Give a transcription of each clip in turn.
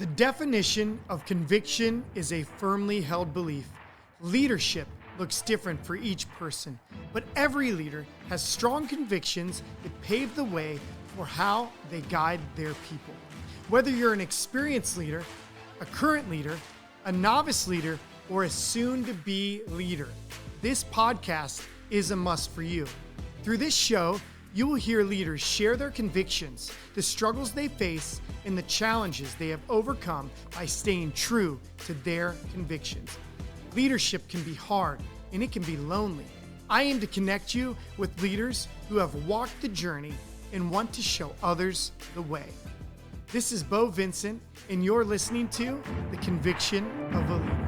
The definition of conviction is a firmly held belief. Leadership looks different for each person, but every leader has strong convictions that pave the way for how they guide their people. Whether you're an experienced leader, a current leader, a novice leader, or a soon-to-be leader, this podcast is a must for you. Through this show, you will hear leaders share their convictions, the struggles they face, and the challenges they have overcome by staying true to their convictions. Leadership can be hard and it can be lonely. I aim to connect you with leaders who have walked the journey and want to show others the way. This is Beau Vincent, and you're listening to The Conviction of a Leader.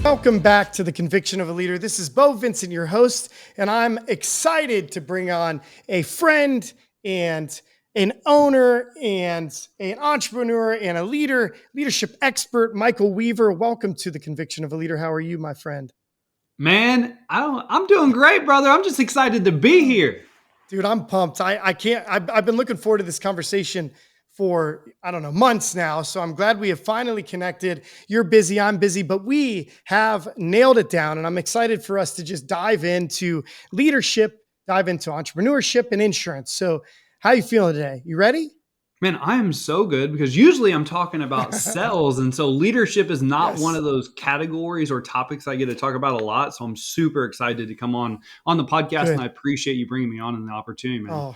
Welcome back to The Conviction of a Leader. This is Beau Vincent, your host, and I'm excited to bring on a friend and an owner and an entrepreneur and a leadership expert, Michael Weaver. Welcome to The Conviction of a Leader. How are you, my friend? Man, I'm doing great, brother. I'm just excited to be here. Dude, I'm pumped. I've been looking forward to this conversation for, months now. So I'm glad we have finally connected. You're busy, I'm busy, but we have nailed it down. And I'm excited for us to just dive into leadership, dive into entrepreneurship and insurance. So how are you feeling today? You ready? Man, I am so good because usually I'm talking about sales. And so leadership is not one of those categories or topics I get to talk about a lot. So I'm super excited to come on the podcast. Good. And I appreciate you bringing me on and the opportunity, man. Oh,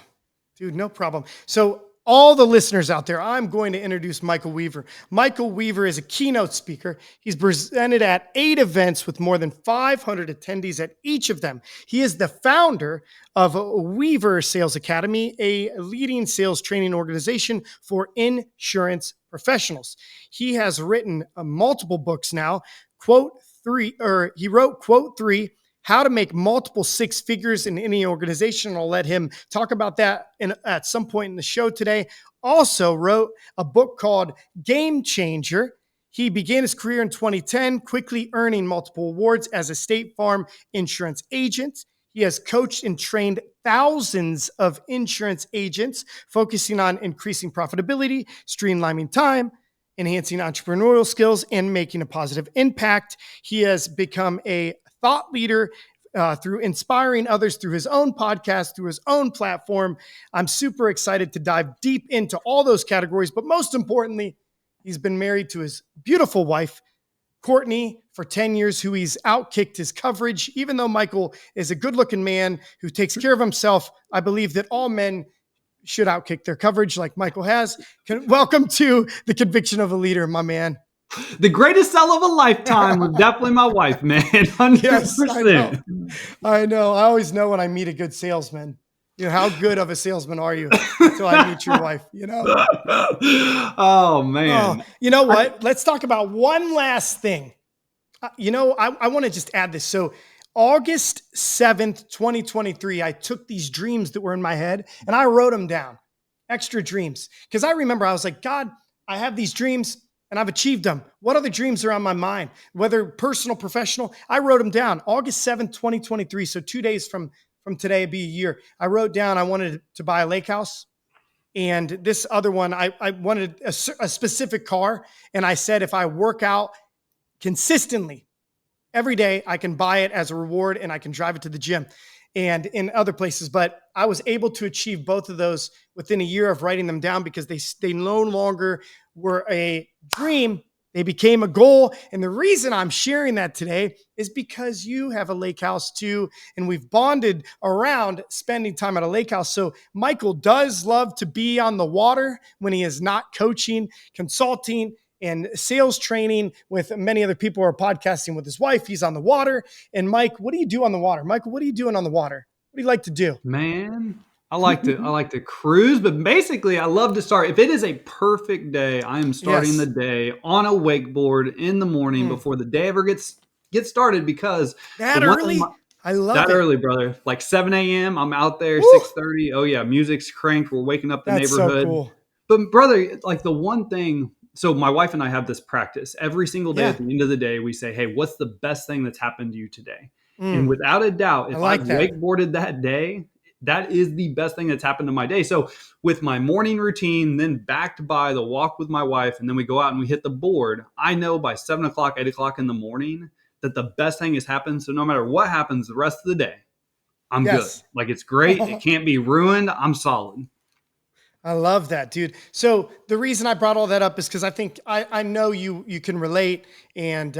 dude, no problem. So all the listeners out there, I'm going to introduce Michael Weaver. Michael Weaver is a keynote speaker. He's presented at 8 events with more than 500 attendees at each of them. He is the founder of Weaver Sales Academy, a leading sales training organization for insurance professionals. He has written multiple books now. He wrote Quote 3, How to Make Multiple Six Figures in Any Organization. I'll let him talk about that at some point in the show today. Also wrote a book called Game Changer. He began his career in 2010, quickly earning multiple awards as a State Farm insurance agent. He has coached and trained thousands of insurance agents, focusing on increasing profitability, streamlining time, enhancing entrepreneurial skills, and making a positive impact. He has become a thought leader through inspiring others through his own podcast, through his own platform. I'm super excited to dive deep into all those categories, but most importantly, he's been married to his beautiful wife, Courtney, for 10 years, who he's outkicked his coverage. Even though Michael is a good-looking man who takes care of himself, I believe that all men should outkick their coverage like Michael has. Welcome to The Conviction of a Leader, my man. The greatest sell of a lifetime was definitely my wife, man. 100%. Yes, I know. I always know when I meet a good salesman. How good of a salesman are you until I meet your wife, Oh, man. Oh, you know what? Let's talk about one last thing. I want to just add this. So August 7th, 2023, I took these dreams that were in my head and I wrote them down. Extra dreams. Because I remember I was like, God, I have these dreams and I've achieved them. What other dreams are on my mind? Whether personal, professional, I wrote them down. August 7th, 2023. So 2 days from today, it'd be a year. I wrote down I wanted to buy a lake house. And this other one, I wanted a specific car. And I said, if I work out consistently every day, I can buy it as a reward and I can drive it to the gym and in other places. But I was able to achieve both of those within a year of writing them down because they no longer were a dream. They became a goal. And the reason I'm sharing that today is because you have a lake house too. And we've bonded around spending time at a lake house. So Michael does love to be on the water when he is not coaching, consulting, and sales training with many other people who are podcasting with his wife. He's on the water. And Mike, what do you do on the water? Michael, what are you doing on the water? What do you like to do? Man, I like to cruise, but basically I love to start. If it is a perfect day, I am starting the day on a wakeboard in the morning before the day ever gets started because that early. I love That it. early, brother. Like 7 a.m., I'm out there, Woo! 6:30. Oh, yeah, music's cranked. We're waking up the That's so neighborhood. cool. But brother, like the one thing, so my wife and I have this practice. Every single day at Yeah. the end of the day, we say, "Hey, what's the best thing that's happened to you today?" And Mm, without a doubt, I if I've like that. wakeboarded that day, that is the best thing that's happened to my day. So with my morning routine, then backed by the walk with my wife, and then we go out and we hit the board, I know by 7 o'clock, 8 o'clock in the morning that the best thing has happened. So no matter what happens the rest of the day, I'm good. Yes. Like it's great. It can't be ruined. I'm solid. I love that, dude. So the reason I brought all that up is because I think I know you can relate, and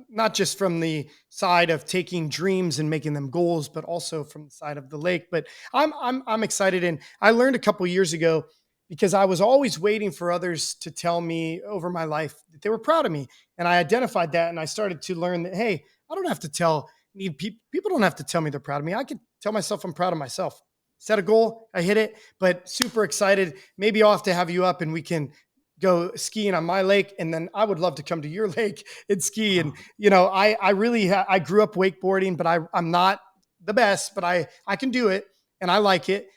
not just from the side of taking dreams and making them goals, but also from the side of the lake. But I'm excited, and I learned a couple years ago because I was always waiting for others to tell me over my life that they were proud of me, and I identified that, and I started to learn that hey, I don't have to tell need people don't have to tell me they're proud of me. I can tell myself I'm proud of myself. Set a goal, I hit it, but super excited. Maybe I'll have to have you up and we can go skiing on my lake. And then I would love to come to your lake and ski. And, I really, I grew up wakeboarding, but I'm not the best, but I can do it and I like it.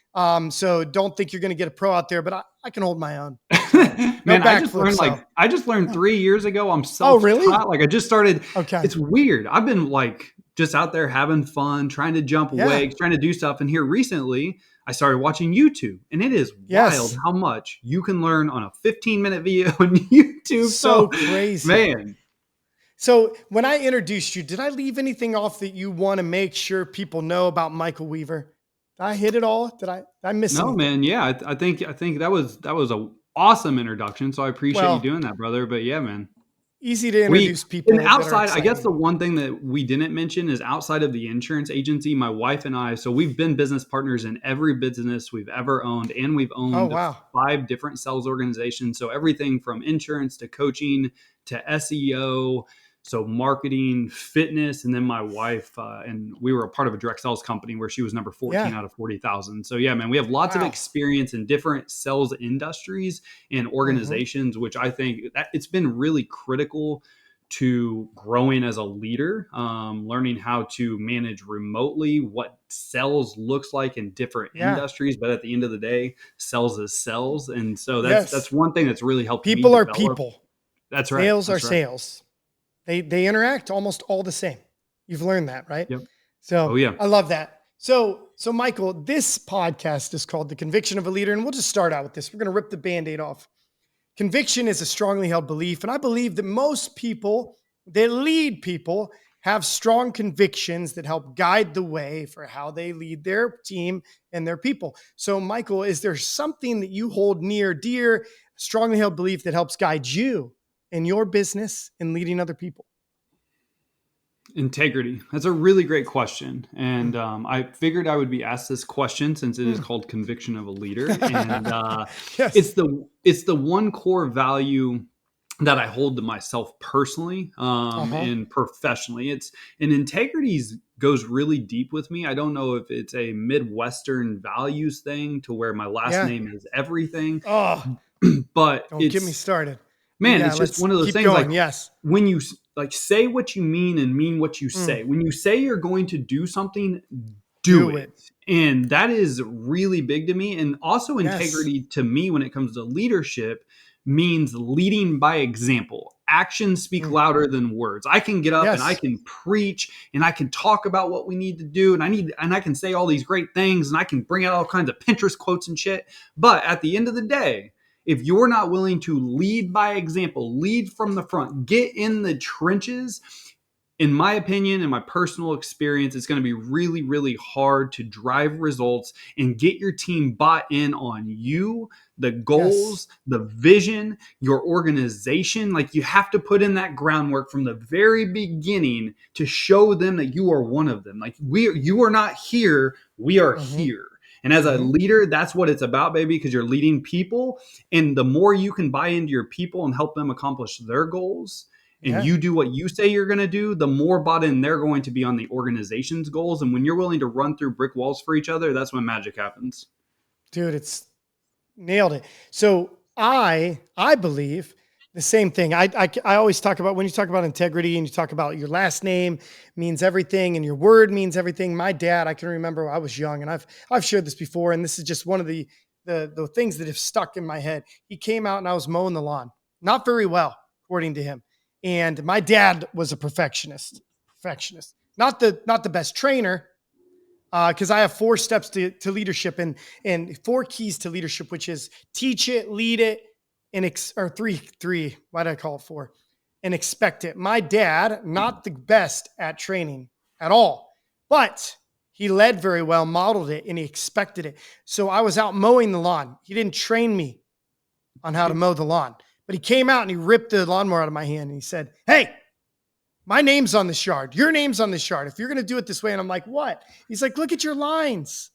So don't think you're going to get a pro out there, but I can hold my own. So no Man, backflip. So, I just learned yeah. 3 years ago. I'm Oh, really? self-taught. Like I just started. Okay. It's weird. I've been like just out there having fun, trying to jump Yeah. wakes, trying to do stuff. And here recently, I started watching YouTube, and it is wild Yes. how much you can learn on a 15-minute video on YouTube. So So, crazy. man, So when I introduced you, did I leave anything off that you want to make sure people know about Michael Weaver? Did I hit it all? Did I miss no, anything? man, yeah, I think that was a awesome introduction. So I appreciate you Well, doing that, brother. But yeah, man. easy to We introduce and people that are outside, I guess exciting. the one thing that we didn't mention is outside of the insurance agency, my wife and I, so we've been business partners in every business we've ever owned, and we've Oh, owned wow. 5 different sales organizations. So everything from insurance to coaching to SEO, so marketing, fitness, and then my wife, and we were a part of a direct sales company where she was number 14 Yeah. out of 40,000. So yeah, man, we have lots of Wow. experience in different sales industries and Hmm. organizations, which I think that it's been really critical to growing as a leader, learning how to manage remotely, what sales looks like in different Yeah. industries. But at the end of the day, sales is sales, and so that's Yes. one thing that's really helped me People are develop. people. That's right. Sales are That's right. sales. They interact almost all the same. You've learned that, right? Yep. Oh So yeah. I love that. So Michael, this podcast is called The Conviction of a Leader, and we'll just start out with this. We're going to rip the Band-Aid off. Conviction is a strongly held belief, and I believe that most people that lead people have strong convictions that help guide the way for how they lead their team and their people. So, Michael, is there something that you hold near, dear, strongly held belief that helps guide you in your business and leading other people? Integrity. That's a really great question. And Mm. I figured I would be asked this question since it is Mm. called conviction of a leader. And Yes. it's the one core value that I hold to myself personally, Uh-huh. and professionally. It's and integrities goes really deep with me. I don't know if it's a Midwestern values thing to where my last Yeah. name is everything, Oh, but don't get me it's started. But man, yeah, it's just let's one of those keep things like going. Yes. when you like say what you mean and mean what you Mm. say. When you say you're going to do something, do Do it. it. And that is really big to me. And also Yes. integrity to me when it comes to leadership means leading by example. Actions speak Mm. louder than words. I can get up and I Yes. can preach and I can talk about what we need to do and I can say all these great things and I can bring out all kinds of Pinterest quotes and shit. But at the end of the day, if you're not willing to lead by example, lead from the front, get in the trenches, in my opinion and my personal experience, it's going to be really, really hard to drive results and get your team bought in on you, the Yes. goals, the vision, your organization. Like you have to put in that groundwork from the very beginning to show them that you are one of them. Like you are not here, we are Mm-hmm. here. And as a Mm-hmm. leader, that's what it's about, baby, because you're leading people. And the more you can buy into your people and help them accomplish their goals, and Yeah. you do what you say you're going to do, the more bought in they're going to be on the organization's goals. And when you're willing to run through brick walls for each other, that's when magic happens. Dude, it's nailed it. So I believe The same thing. I always talk about, when you talk about integrity and you talk about your last name means everything and your word means everything. My dad, I can remember I was young, and I've shared this before, and this is just one of the things that have stuck in my head. He came out and I was mowing the lawn, not very well, according to him. And my dad was a perfectionist, not the best trainer, because I have 4 steps to leadership, and 4 keys to leadership, which is teach it, lead it, and or three. Why did I call it 4? And expect it. My dad, not the best at training at all, but he led very well, modeled it, and he expected it. So I was out mowing the lawn. He didn't train me on how to mow the lawn, but he came out and he ripped the lawnmower out of my hand and he said, "Hey, my name's on this yard. Your name's on this yard. If you're going to do it this way." And I'm like, "What?" He's like, "Look at your lines.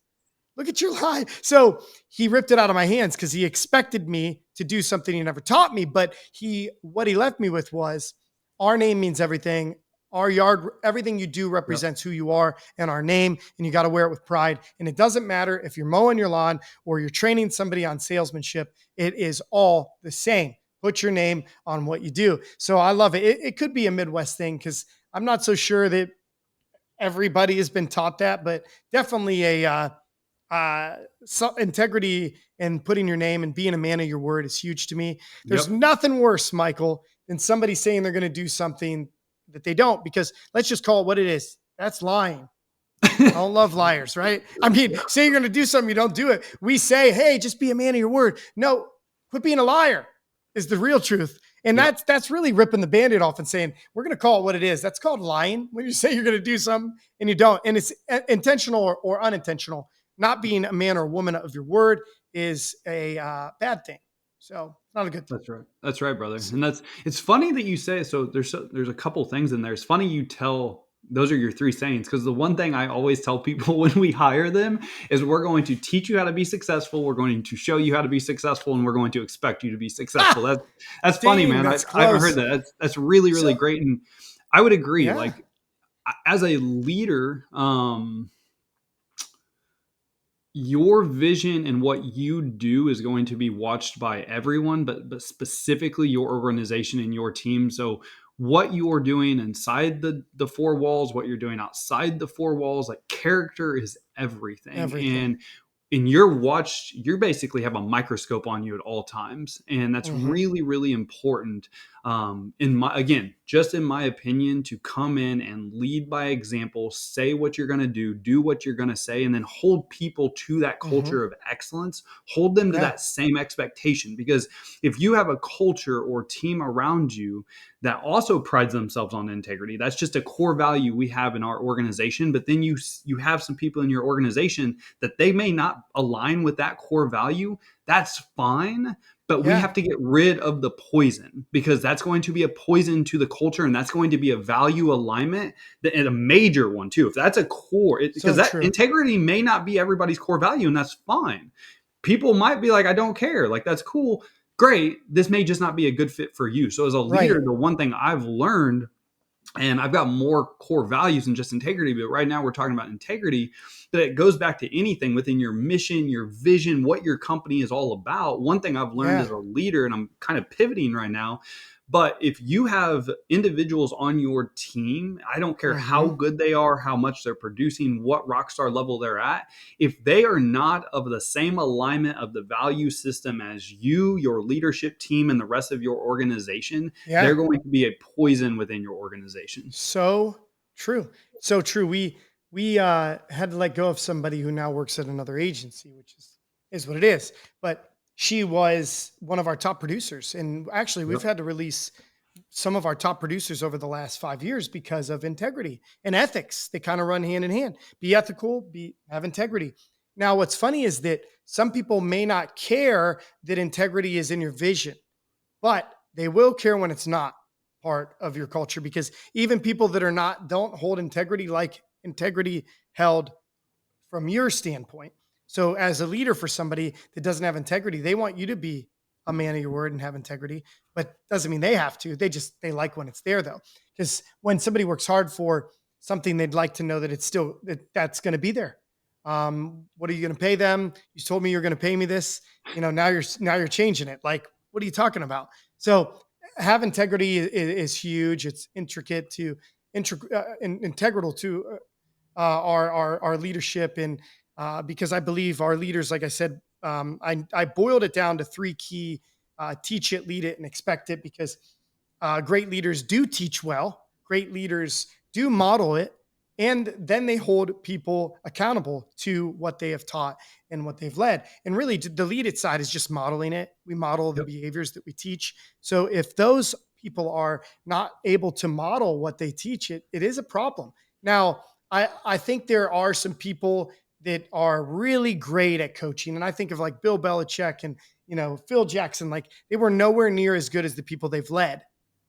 Look at your line." So he ripped it out of my hands because he expected me to do something he never taught me. But what he left me with was, our name means everything. Our yard, everything you do represents who you are and our name, and you got to wear it with pride. And it doesn't matter if you're mowing your lawn or you're training somebody on salesmanship, it is all the same. Put your name on what you do. So I love it. It could be a Midwest thing, because I'm not so sure that everybody has been taught that, but definitely integrity and putting your name and being a man of your word is huge to me. There's nothing worse, Michael, than somebody saying they're going to do something that they don't, because let's just call it what it is. That's lying. I don't love liars, right? I mean, say you're going to do something, you don't do it. We say, hey, just be a man of your word. No, quit being a liar is the real truth. And that's really ripping the Band-Aid off and saying, we're going to call it what it is. That's called lying. When you say you're going to do something and you don't, and it's intentional or unintentional. Not being a man or woman of your word is a bad thing. So not a good thing. That's right. That's right, brother. And it's funny that you say, so there's a couple things in there. It's funny you tell, those are your 3 sayings, because the one thing I always tell people when we hire them is, we're going to teach you how to be successful. We're going to show you how to be successful, and we're going to expect you to be successful. That's funny, man. I haven't heard that. That's really, really great. And I would agree. Yeah. Like, as a leader, your vision and what you do is going to be watched by everyone, but specifically your organization and your team. So what you are doing inside the 4 walls, what you're doing outside the 4 walls, like, character is everything. And you basically have a microscope on you at all times. And that's really, really important. Just in my opinion, to come in and lead by example, say what you're going to do what you're going to say, and then hold people to that culture of excellence, hold them to that same expectation. Because if you have a culture or team around you that also prides themselves on integrity, that's just a core value we have in our organization. But then you have some people in your organization that they may not align with that core value. That's fine. But we have to get rid of the poison, because that's going to be a poison to the culture, and that's going to be a value alignment, and a major one too. If that's a core, because that integrity may not be everybody's core value, and that's fine. People might be like, I don't care. Like, that's cool. Great. This may just not be a good fit for you. So as a leader, the one thing I've learned, and I've got more core values than just integrity, but right now we're talking about integrity, that it goes back to anything within your mission, your vision, what your company is all about. One thing I've learned as a leader, and I'm kind of pivoting right now, but if you have individuals on your team, I don't care how good they are, how much they're producing, what rock star level they're at, if they are not of the same alignment of the value system as you, your leadership team, and the rest of your organization, they're going to be a poison within your organization. So true. So true. We had to let go of somebody who now works at another agency, which is what it is. But she was one of our top producers. And actually, we've had to release some of our top producers over the last 5 years because of integrity and ethics. They kind of run hand in hand. Be ethical, have integrity. Now, what's funny is that some people may not care that integrity is in your vision, but they will care when it's not part of your culture, because even people that don't hold integrity like integrity held from your standpoint. So as a leader for somebody that doesn't have integrity, they want you to be a man of your word and have integrity, but doesn't mean they have to. They like when it's there, though. Because when somebody works hard for something, they'd like to know that that's going to be there. What are you going to pay them? You told me you're going to pay me this, now you're changing it. Like, what are you talking about? So have integrity is huge. It's integral to our leadership, and because I believe our leaders, like I said, I boiled it down to three key: teach it, lead it, and expect it. Because great leaders do teach well, great leaders do model it, and then they hold people accountable to what they have taught and what they've led. And really, the lead it side is just modeling it. We model the Yep. behaviors that we teach. So if those people are not able to model what they teach, it is a problem. Now, I think there are some people that are really great at coaching. And I think of like Bill Belichick and, Phil Jackson, like they were nowhere near as good as the people they've led,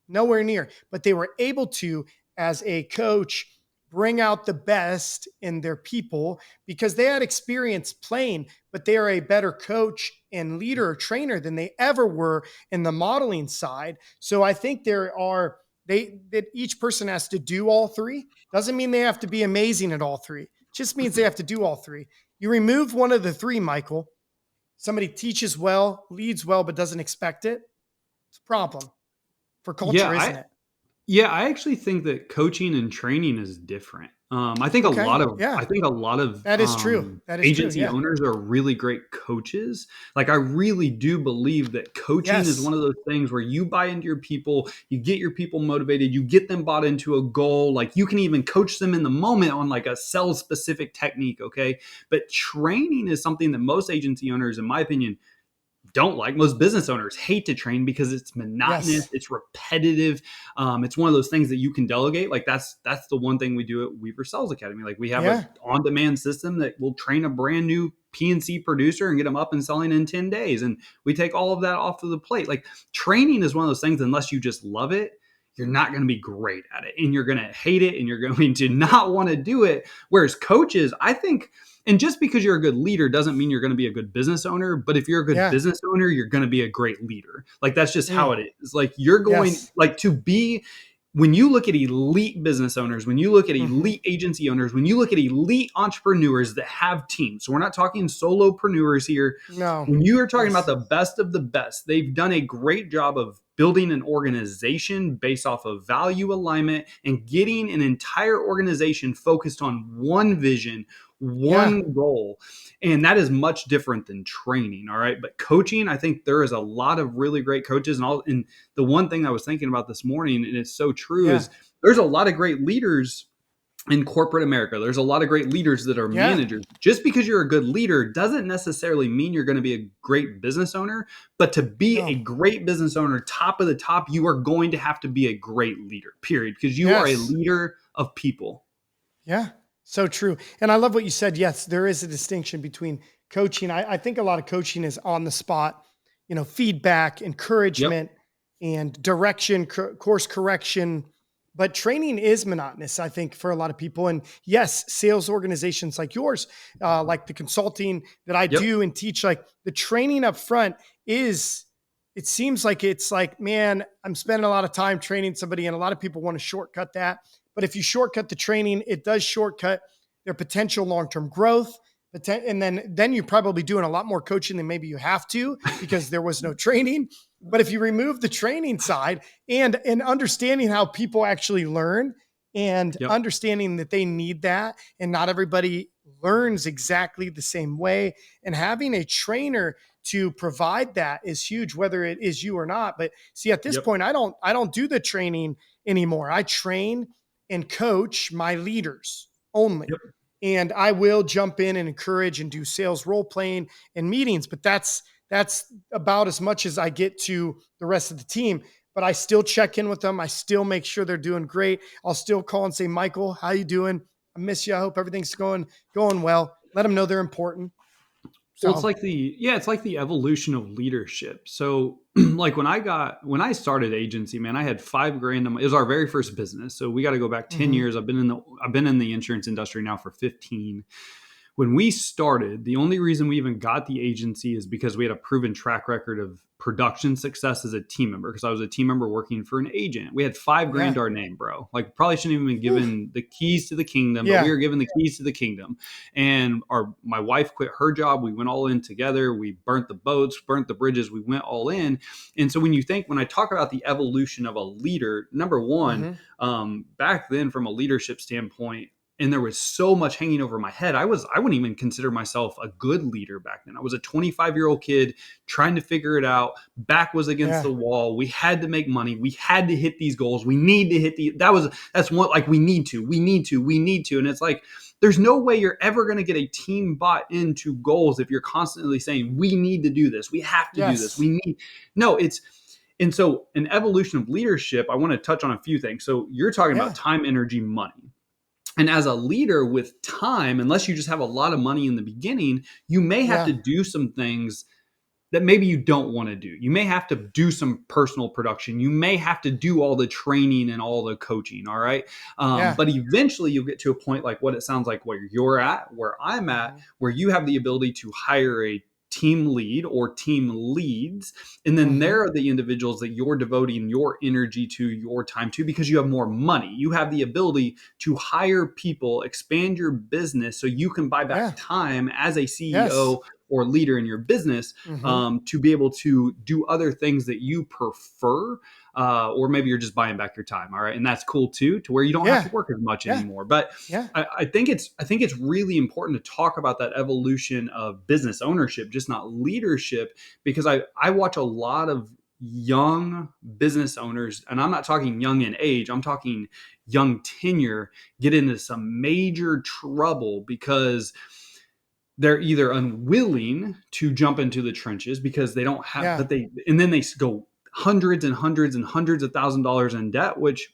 nowhere near, but they were able to, as a coach, bring out the best in their people because they had experience playing, but they are a better coach and leader or trainer than they ever were in the modeling side. So I think that each person has to do all three. Doesn't mean they have to be amazing at all three. Just means they have to do all three. You remove one of the three, Michael. Somebody teaches well, leads well, but doesn't expect it. It's a problem for Yeah, culture, isn't it? I actually think that coaching and training is different. I think a Okay. lot of Yeah, I think a lot of that is true. That is true. agency Yeah. owners are really great coaches. Like I really do believe that coaching is Yes. one of those things where you buy into your people, you get your people motivated, you get them bought into a goal. Like you can even coach them in the moment on like a sales specific technique. Okay. But training is something that most agency owners, in my opinion, don't like. Most business owners hate to train because it's monotonous, Yes. it's repetitive. It's one of those things that you can delegate. Like that's the one thing we do at Weaver Sales Academy. Like we have a Yeah. on-demand system that will train a brand new PNC producer and get them up and selling in 10 days. And we take all of that off of the plate. Like training is one of those things, unless you just love it, you're not going to be great at it and you're going to hate it and you're going to not want to do it. Whereas coaches, I think, and just because you're a good leader doesn't mean you're going to be a good business owner. But if you're a good Yeah. business owner, you're going to be a great leader. Like that's just how Mm. it is. Like you're going Yes. like to be when you look at elite business owners, when you look at Hmm. elite agency owners, when you look at elite entrepreneurs that have teams, so we're not talking solopreneurs here. No. When you are talking about Yes. the best of the best, they've done a great job of building an organization based off of value alignment and getting an entire organization focused on one vision, Yeah. one goal. And that is much different than training. All right. But coaching, I think there is a lot of really great coaches. And the one thing I was thinking about this morning, and it's so true, Yeah. is there's a lot of great leaders in corporate America. There's a lot of great leaders that are Yeah. managers. Just because you're a good leader doesn't necessarily mean you're going to be a great business owner. But to be a No. great business owner, top of the top, you are going to have to be a great leader, period, because you are a Yes. leader of people. Yeah. So true. And I love what you said. Yes, there is a distinction between coaching. I think a lot of coaching is on the spot, feedback, Yep. encouragement, and direction, course correction. But training is monotonous, I think, for a lot of people. And yes, sales organizations like yours, like the consulting that I Yep. do and teach, like the training up front is, it seems like it's like, man, I'm spending a lot of time training somebody, and a lot of people want to shortcut that. But if you shortcut the training, it does shortcut their potential long-term growth. And then you're probably doing a lot more coaching than maybe you have to because there was no training. But if you remove the training side and understanding how people actually learn and Yep. understanding that they need that, and not everybody learns exactly the same way, and having a trainer to provide that is huge, whether it is you or not. But see, at this Yep. point, I don't do the training anymore. I train and coach my leaders only. Yep. And I will jump in and encourage and do sales role playing and meetings, but that's about as much as I get to the rest of the team. But I still check in with them. I still make sure they're doing great. I'll still call and say, Michael, how you doing? I miss you. I hope everything's going well. Let them know they're important. Well, it's So, it's like the evolution of leadership. So, like when I started agency, man, I had 5 grand. It was our very first business. So we got to go back 10 mhm. years. I've been in the insurance industry now for 15. when we started, the only reason we even got the agency is because we had a proven track record of production success as a team member. Because I was a team member working for an agent. We had $5,000 Yeah. to our name, bro. Like, probably shouldn't even been Whew. given the keys to the kingdom, but we Yeah. were given the keys to the kingdom. And my wife quit her job. We went all in together. We burnt the boats, burnt the bridges. We went all in. And so when I talk about the evolution of a leader, number one, Hmm. back then from a leadership standpoint, and there was so much hanging over my head. I wouldn't even consider myself a good leader back then. I was a 25-year-old kid trying to figure it out. Back was against Yeah. the wall. We had to make money. We had to hit these goals. We need to hit that's one, like, we need to. And it's like, there's no way you're ever going to get a team bought into goals if you're constantly saying, we need to do this. We have to do this. Yes. No, and so an evolution of leadership, I want to touch on a few things. So you're talking Yeah. about time, energy, money. And as a leader with time, unless you just have a lot of money in the beginning, you may have Yeah. to do some things that maybe you don't want to do. You may have to do some personal production. You may have to do all the training and all the coaching. All right. Yeah. But eventually you'll get to a point like what it sounds like where you're at, where I'm at, Mhm. where you have the ability to hire a team lead or team leads. And then Mhm. there are the individuals that you're devoting your energy to, your time to, because you have more money. You have the ability to hire people, expand your business so you can buy back Yeah. time as a Yes. CEO or leader in your business, Mhm. to be able to do other things that you prefer, or maybe you're just buying back your time. All right, and that's cool too, to where you don't have to Yeah. work as much Yeah. anymore. But Yeah. I think it's really important to talk about that evolution of business ownership, just not leadership, because I watch a lot of young business owners, and I'm not talking young in age, I'm talking young tenure, get into some major trouble because they're either unwilling to jump into the trenches because they don't have, Yeah. and then they go hundreds and hundreds and hundreds of $1,000s in debt, which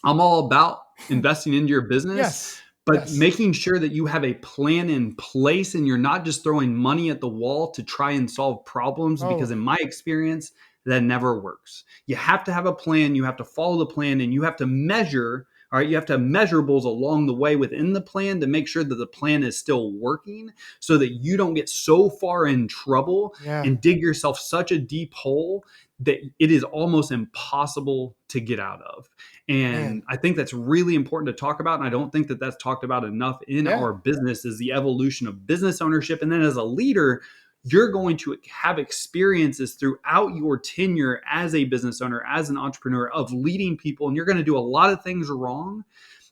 I'm all about investing into your business, Yes. but Yes. making sure that you have a plan in place and you're not just throwing money at the wall to try and solve problems, because Oh. in my experience, that never works. You have to have a plan, you have to follow the plan, and you have to measure. All right, you have to have measurables along the way within the plan to make sure that the plan is still working, so that you don't get so far in trouble Yeah. and dig yourself such a deep hole that it is almost impossible to get out of. Man. And I think that's really important to talk about. And I don't think that that's talked about enough in Yeah. our business, is the evolution of business ownership. And then as a leader, you're going to have experiences throughout your tenure as a business owner, as an entrepreneur, of leading people. And you're going to do a lot of things wrong,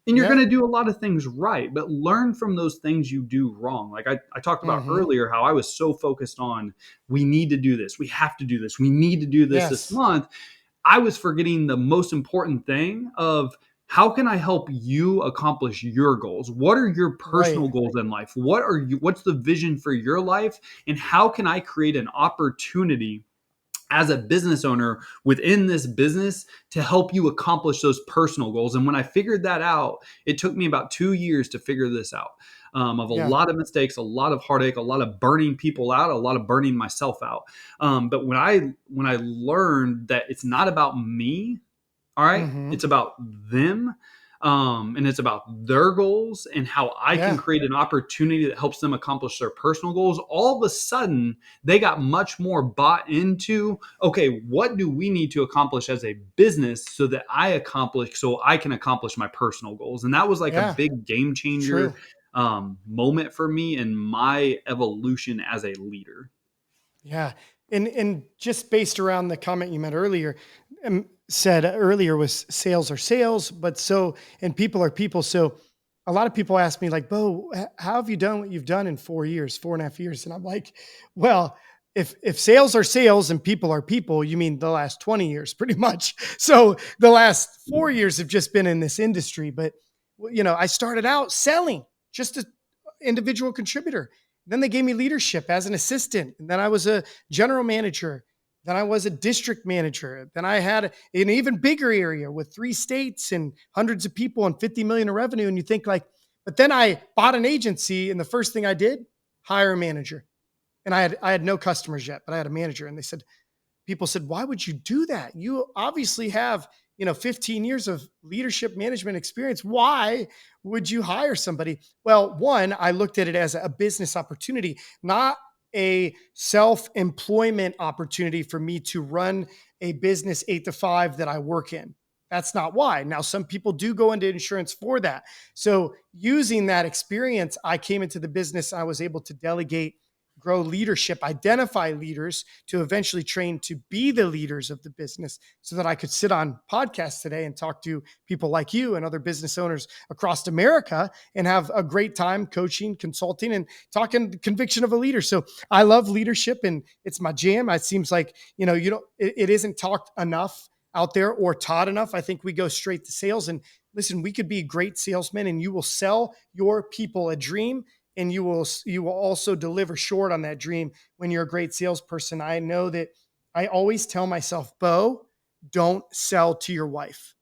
and you're going Yeah. to do a lot of things right, but learn from those things you do wrong. Like I talked about Mhm. earlier, how I was so focused on, we need to do this, we have to do this, we need to do this Yes. month. I was forgetting the most important thing of, how can I help you accomplish your goals? What are your Right. personal goals in life? What's the vision for your life? And how can I create an opportunity as a business owner within this business to help you accomplish those personal goals? And when I figured that out, it took me about 2 years to figure this out, of a Yeah. lot of mistakes, a lot of heartache, a lot of burning people out, a lot of burning myself out. But when I learned that it's not about me, all right, Mhm. it's about them. And it's about their goals and how I can Yeah. create an opportunity that helps them accomplish their personal goals. All of a sudden, they got much more bought into, okay, what do we need to accomplish as a business so I can accomplish my personal goals? And that was like a Yeah. big game changer, True. moment for me in my evolution as a leader. Yeah. And just based around the comment you made earlier, said earlier was sales are sales, but so, and people are people. So a lot of people ask me like, Beau, how have you done what you've done in 4 years, 4.5 years? And I'm like, well, if sales are sales and people are people, you mean the last 20 years, pretty much. So the last 4 years have just been in this industry. But I started out selling, just an individual contributor. Then they gave me leadership as an assistant. And then I was a general manager. Then I was a district manager. Then I had an even bigger area with 3 states and hundreds of people and 50 million in revenue. And you think like, but then I bought an agency, and the first thing I did, hire a manager. And I had no customers yet, but I had a manager. And people said, why would you do that? You obviously have, 15 years of leadership management experience. Why would you hire somebody? Well, one, I looked at it as a business opportunity, not a self-employment opportunity for me to run a business 8 to 5 that I work in. That's not why. Now, some people do go into insurance for that. So using that experience, I came into the business. I was able to delegate, grow leadership, identify leaders to eventually train to be the leaders of the business so that I could sit on podcasts today and talk to people like you and other business owners across America and have a great time coaching, consulting, and talking the conviction of a leader. So I love leadership and it's my jam. It seems like, it isn't talked enough out there or taught enough. I think we go straight to sales, and listen, we could be great salesmen and you will sell your people a dream, and you will also deliver short on that dream when you're a great salesperson. I know that I always tell myself, Beau, don't sell to your wife.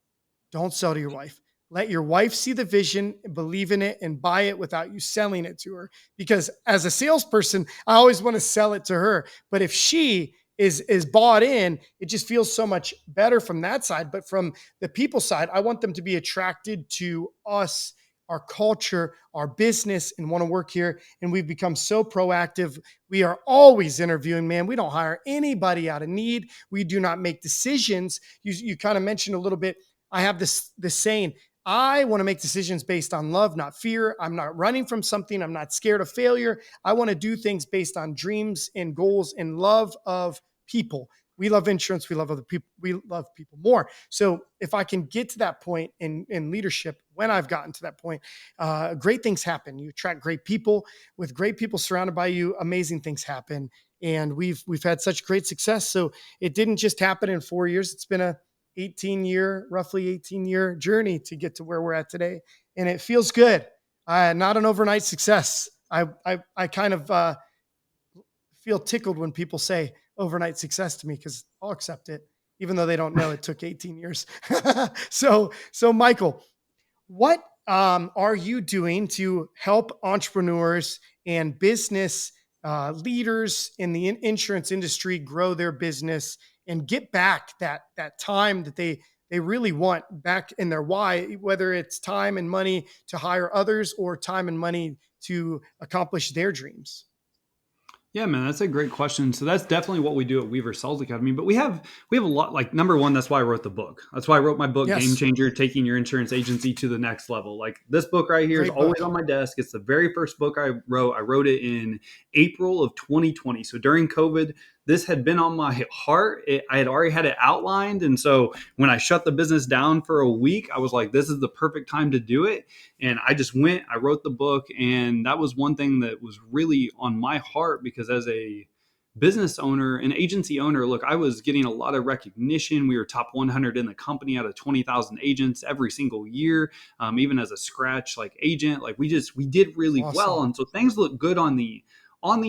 Don't sell to your wife. Let your wife see the vision, believe in it, and buy it without you selling it to her. Because as a salesperson, I always want to sell it to her. But if she is bought in, it just feels so much better from that side. But from the people side, I want them to be attracted to us, our culture, our business, and want to work here. And we've become so proactive. We are always interviewing, man. We don't hire anybody out of need. We do not make decisions. You kind of mentioned a little bit. I have this saying, I want to make decisions based on love, not fear. I'm not running from something. I'm not scared of failure. I want to do things based on dreams and goals and love of people. We love insurance. We love other people. We love people more. So if I can get to that point in leadership, when I've gotten to that point, great things happen. You attract great people. With great people surrounded by you, amazing things happen. And we've had such great success. So it didn't just happen in 4 years. It's been roughly 18 year journey to get to where we're at today. And it feels good. Not an overnight success. I kind of feel tickled when people say overnight success to me, because I'll accept it, even though they don't know it took 18 years. So Michael, what are you doing to help entrepreneurs and business leaders in the insurance industry grow their business and get back that time that they really want back in their why, whether it's time and money to hire others or time and money to accomplish their dreams? Yeah, man, that's a great question. So that's definitely what we do at Weaver Sales Academy. But we have a lot. Like, number one, that's why I wrote the book. That's why I wrote my book, Game Yes, Changer: Taking Your Insurance Agency to the Next Level. Like, this book right here is great book. always on my desk. It's the very first book I wrote. I wrote it in April of 2020. So during COVID, this had been on my heart. I had already had it outlined, and so when I shut the business down for a week, I was like, "This is the perfect time to do it." And I just went. I wrote the book, and that was one thing that was really on my heart, because as a business owner, an agency owner, look, I was getting a lot of recognition. We were top 100 in the company out of 20,000 agents every single year. Even as a scratch like agent, like we did really well. Awesome. And so things look good on the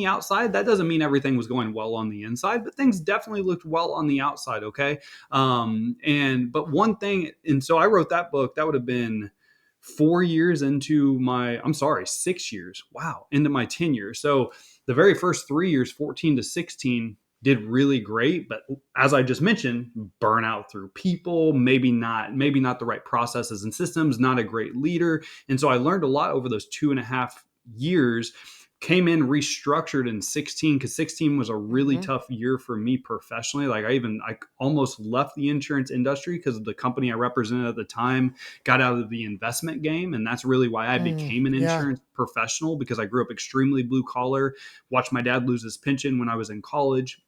outside. That doesn't mean everything was going well on the inside, but things definitely looked well on the outside. Okay. But one thing, and so I wrote that book, that would have been 4 years into I'm sorry, 6 years. Wow. Into my tenure. So the very first 3 years, 14 to 16, did really great. But as I just mentioned, burnout through people, maybe not the right processes and systems, not a great leader. And so I learned a lot over those 2.5 years. Came in restructured in 16, because 16 was a really Mm-hmm. tough year for me professionally. Like I almost left the insurance industry because the company I represented at the time got out of the investment game. And that's really why I became an Yeah. insurance professional, because I grew up extremely blue collar, watched my dad lose his pension when I was in college.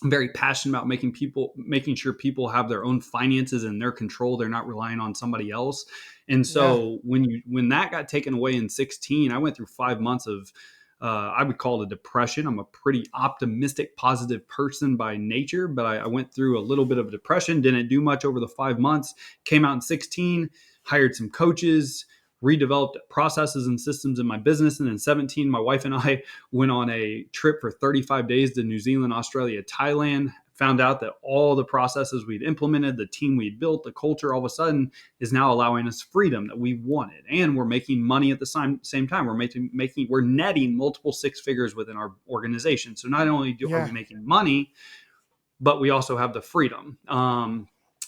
I'm very passionate about making sure people have their own finances in their control. They're not relying on somebody else. And Yeah. so when that got taken away in 16, I went through 5 months of I would call it a depression. I'm a pretty optimistic, positive person by nature, but I went through a little bit of a depression, didn't do much over the 5 months, came out in 16, hired some coaches, redeveloped processes and systems in my business. And in 17, my wife and I went on a trip for 35 days to New Zealand, Australia, Thailand. Found out that all the processes we'd implemented, the team we'd built, the culture, all of a sudden is now allowing us freedom that we wanted. And we're making money at the same time. We're netting multiple six figures within our organization. So not only are we Yeah. making money, but we also have the freedom.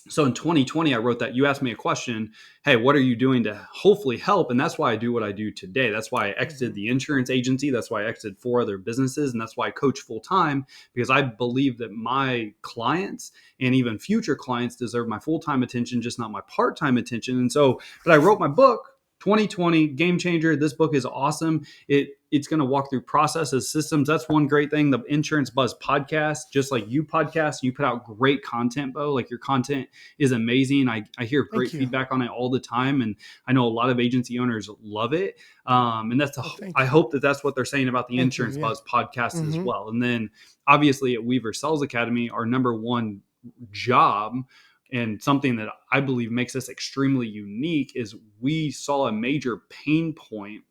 So in 2020, I wrote that. You asked me a question, hey, what are you doing to hopefully help? And that's why I do what I do today. That's why I exited Mhm. the insurance agency. That's why I exited 4 other businesses. And that's why I coach full time, because I believe that my clients and even future clients deserve my full time attention, just not my part time attention. And so, but I wrote my book, 2020 Game Changer. This book is awesome. It's going to walk through processes, systems. That's one great thing. The Insurance Buzz podcast, just like you podcast, you put out great content, Beau. Like your content is amazing. I hear great Thank you. feedback on it all the time. And I know a lot of agency owners love it. And Well, I thank you. hope that that's what they're saying about the Thank you. Insurance Yeah. Buzz podcast as Hmm. well. And then obviously at Weaver Sales Academy, our number one job and something that I believe makes us extremely unique is we saw a major pain point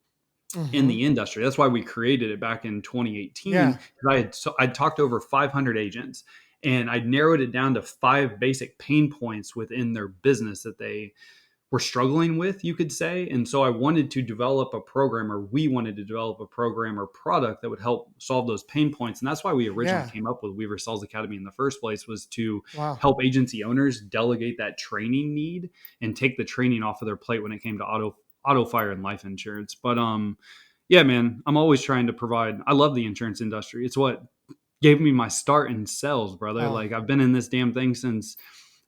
in Hmm. the industry. That's why we created it back in 2018. Yeah. I'd talked to over 500 agents, and I'd narrowed it down to 5 basic pain points within their business that they were struggling with, you could say. And so I wanted to develop a program, or we wanted to develop a program or product that would help solve those pain points. And that's why we originally Yeah. came up with Weaver Sales Academy in the first place, was to Wow. help agency owners delegate that training need and take the training off of their plate when it came to auto fire and life insurance. But yeah, man, I'm always trying to provide. I love the insurance industry. It's what gave me my start in sales, brother. Oh. Like I've been in this damn thing since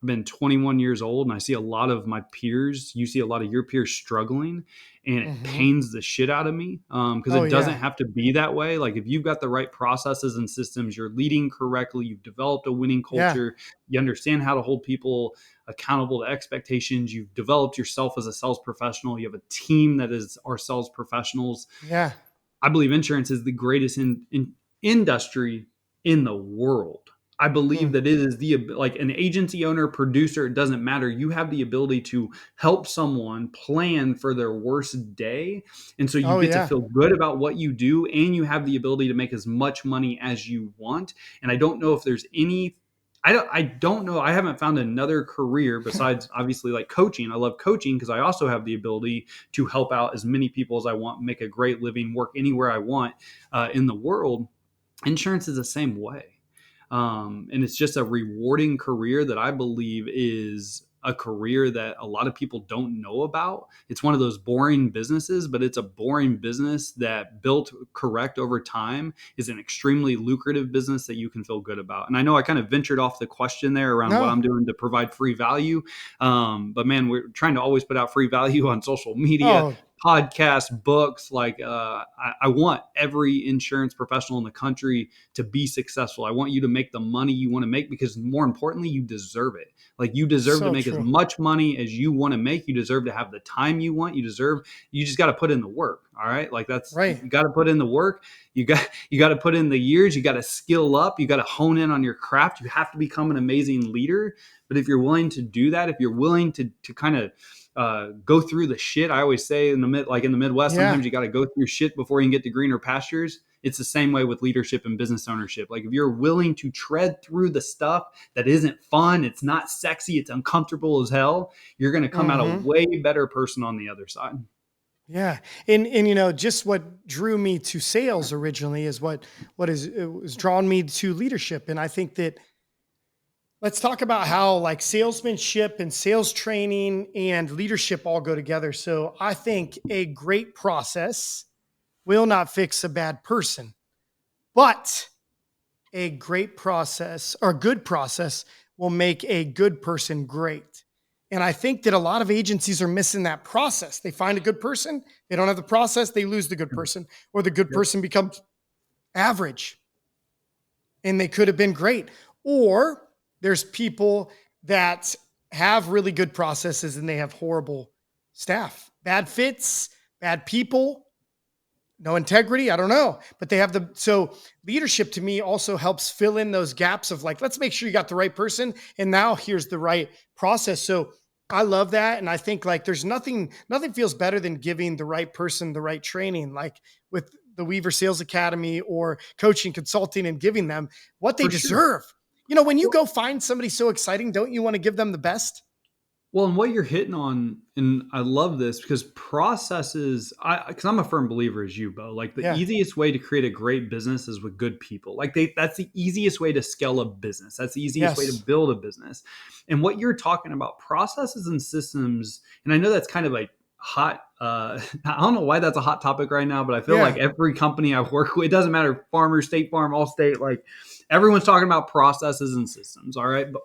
I've been 21 years old, and I see a lot of my peers. You see a lot of your peers struggling, and it Hmm. pains the shit out of me because Oh it doesn't yeah. have to be that way. Like if you've got the right processes and systems, you're leading correctly, you've developed a winning Yeah. culture, you understand how to hold people accountable to expectations, you've developed yourself as a sales professional, you have a team that is our sales professionals. Yeah. I believe insurance is the greatest in industry in the world. I believe Mm. that it is the like an agency owner, producer, it doesn't matter. You have the ability to help someone plan for their worst day. And so you Oh get to yeah. feel good about what you do, and you have the ability to make as much money as you want. And I don't know if there's any I don't know. I haven't found another career besides obviously like coaching. I love coaching because I also have the ability to help out as many people as I want, make a great living, work anywhere I want in the world. Insurance is the same way. And it's just a rewarding career that I believe is a career that a lot of people don't know about. It's one of those boring businesses, but it's a boring business that built correct over time is an extremely lucrative business that you can feel good about. And I know I kind of ventured off the question there around what No. I'm doing to provide free value. But man, we're trying to always put out free value on social media, Oh. podcasts, books. Like I want every insurance professional in the country to be successful. I want you to make the money you want to make because more importantly, you deserve it. Like you deserve to So make as true. much money as you want to make. You deserve to have the time you want. You just got to put in the work. All right. Like Right. you got to put in the work. You got to put in the years. You got to skill up. You got to hone in on your craft. You have to become an amazing leader. But if you're willing to do that, if you're willing to kind of go through the shit. I always say in the Midwest, Yeah. sometimes you got to go through shit before you can get to greener pastures. It's the same way with leadership and business ownership. Like if you're willing to tread through the stuff that isn't fun, it's not sexy, it's uncomfortable as hell, you're going to come out a Hmm. way better person on the other side. Yeah. And just what drew me to sales originally is what is it was drawn me to leadership. And I think that let's talk about how like salesmanship and sales training and leadership all go together. So I think a great process will not fix a bad person, but a great process or a good process will make a good person great. And I think that a lot of agencies are missing that process. They find a good person, they don't have the process, they lose the good person, or the good Yep. person becomes average and they could have been great. Or there's people that have really good processes and they have horrible staff, bad fits, bad people, no integrity. I don't know, but they have so leadership to me also helps fill in those gaps of like, let's make sure you got the right person. And now here's the right process. So I love that. And I think like there's nothing feels better than giving the right person the right training, like with the Weaver Sales Academy or coaching, consulting, and giving them what they For sure. deserve. When you go find somebody so exciting, don't you want to give them the best? Well, and what you're hitting on, and I love this because processes, because I'm a firm believer as you, Bo, like the Yeah. easiest way to create a great business is with good people. Like that's the easiest way to scale a business. That's the easiest way to Yes. build a business. And what you're talking about, processes and systems, and I know that's kind of like hot. I don't know why that's a hot topic right now, but I feel like Yeah. every company I work with, it doesn't matter, Farmers, State Farm, Allstate, like everyone's talking about processes and systems. All right. But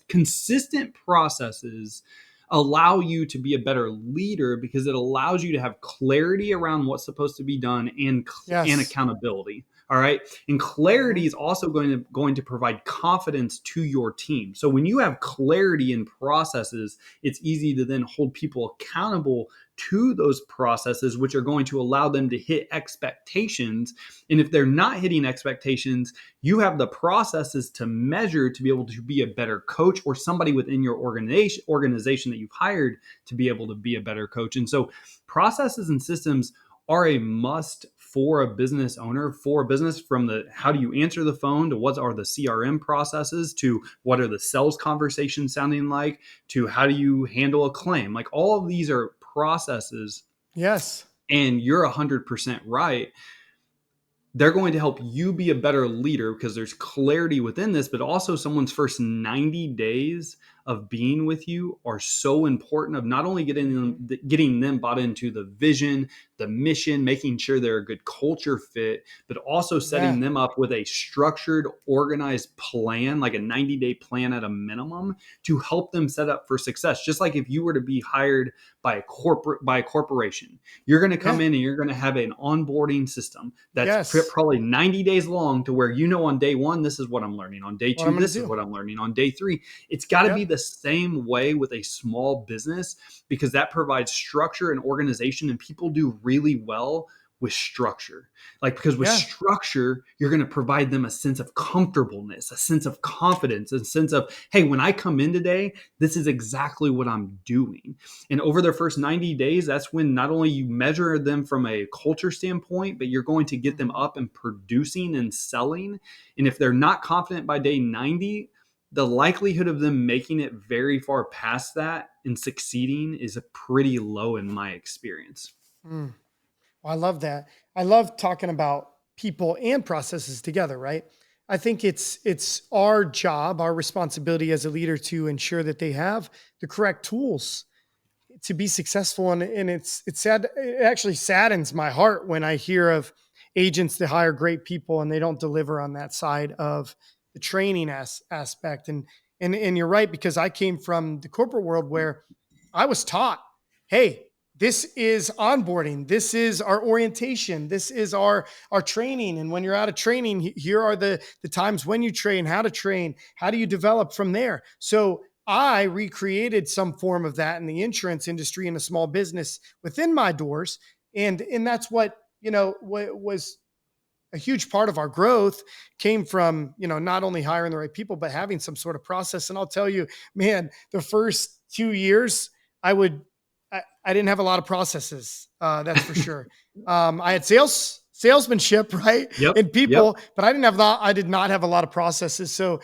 consistent processes allow you to be a better leader because it allows you to have clarity around what's supposed to be done and Yes. accountability. All right. And Mhm. clarity is also going to provide confidence to your team. So when you have clarity in processes, it's easy to then hold people accountable to those processes, which are going to allow them to hit expectations. And if they're not hitting expectations, you have the processes to measure to be able to be a better coach, or somebody within your organization that you've hired to be able to be a better coach. And so processes and systems are a must for a business owner, for a business, from the how do you answer the phone to what are the CRM processes to what are the sales conversations sounding like to how do you handle a claim. Like all of these are processes, Yes. and you're 100% right. They're going to help you be a better leader because there's clarity within this, but also someone's first 90 days of being with you are so important, of not only Mhm. getting them bought into the vision, the mission, making sure they're a good culture fit, but also setting Yeah. them up with a structured, organized plan, like a 90-day plan at a minimum, to help them set up for success. Just like if you were to be hired by a corporation, you're going to come Yeah. in and you're going to have an onboarding system that's Yes. probably 90 days long, to where on day one, this is what I'm learning. On day What two, I'm going to this is do. what I'm learning. On day three, it's got to be Yep. the same way with a small business, because that provides structure and organization, and people do really well with structure. Like, because with Yeah. structure, you're going to provide them a sense of comfortableness, a sense of confidence, a sense of, hey, when I come in today, this is exactly what I'm doing. And over their first 90 days, that's when not only you measure them from a culture standpoint, but you're going to get them Mhm. up and producing and selling. And if they're not confident by day 90, the likelihood of them making it very far past that and succeeding is a pretty low in my experience. Mm. Well, I love that. I love talking about people and processes together, right? I think it's our job, our responsibility as a leader to ensure that they have the correct tools to be successful. And it's sad. It actually saddens my heart when I hear of agents that hire great people and they don't deliver on that side of the training aspect. And you're right, because I came from the corporate world where I was taught, hey, this is onboarding, this is our orientation, this is our training. And when you're out of training, here are the times when you train, how to train, how do you develop from there. So I recreated some form of that in the insurance industry in a small business within my doors. And that's what, what was a huge part of our growth came from, not only hiring the right people, but having some sort of process. And I'll tell you, man, the first 2 years, I would, I didn't have a lot of processes. That's for sure. I had salesmanship, right? Yep. And Yep. people, but I did not have a lot of processes. So,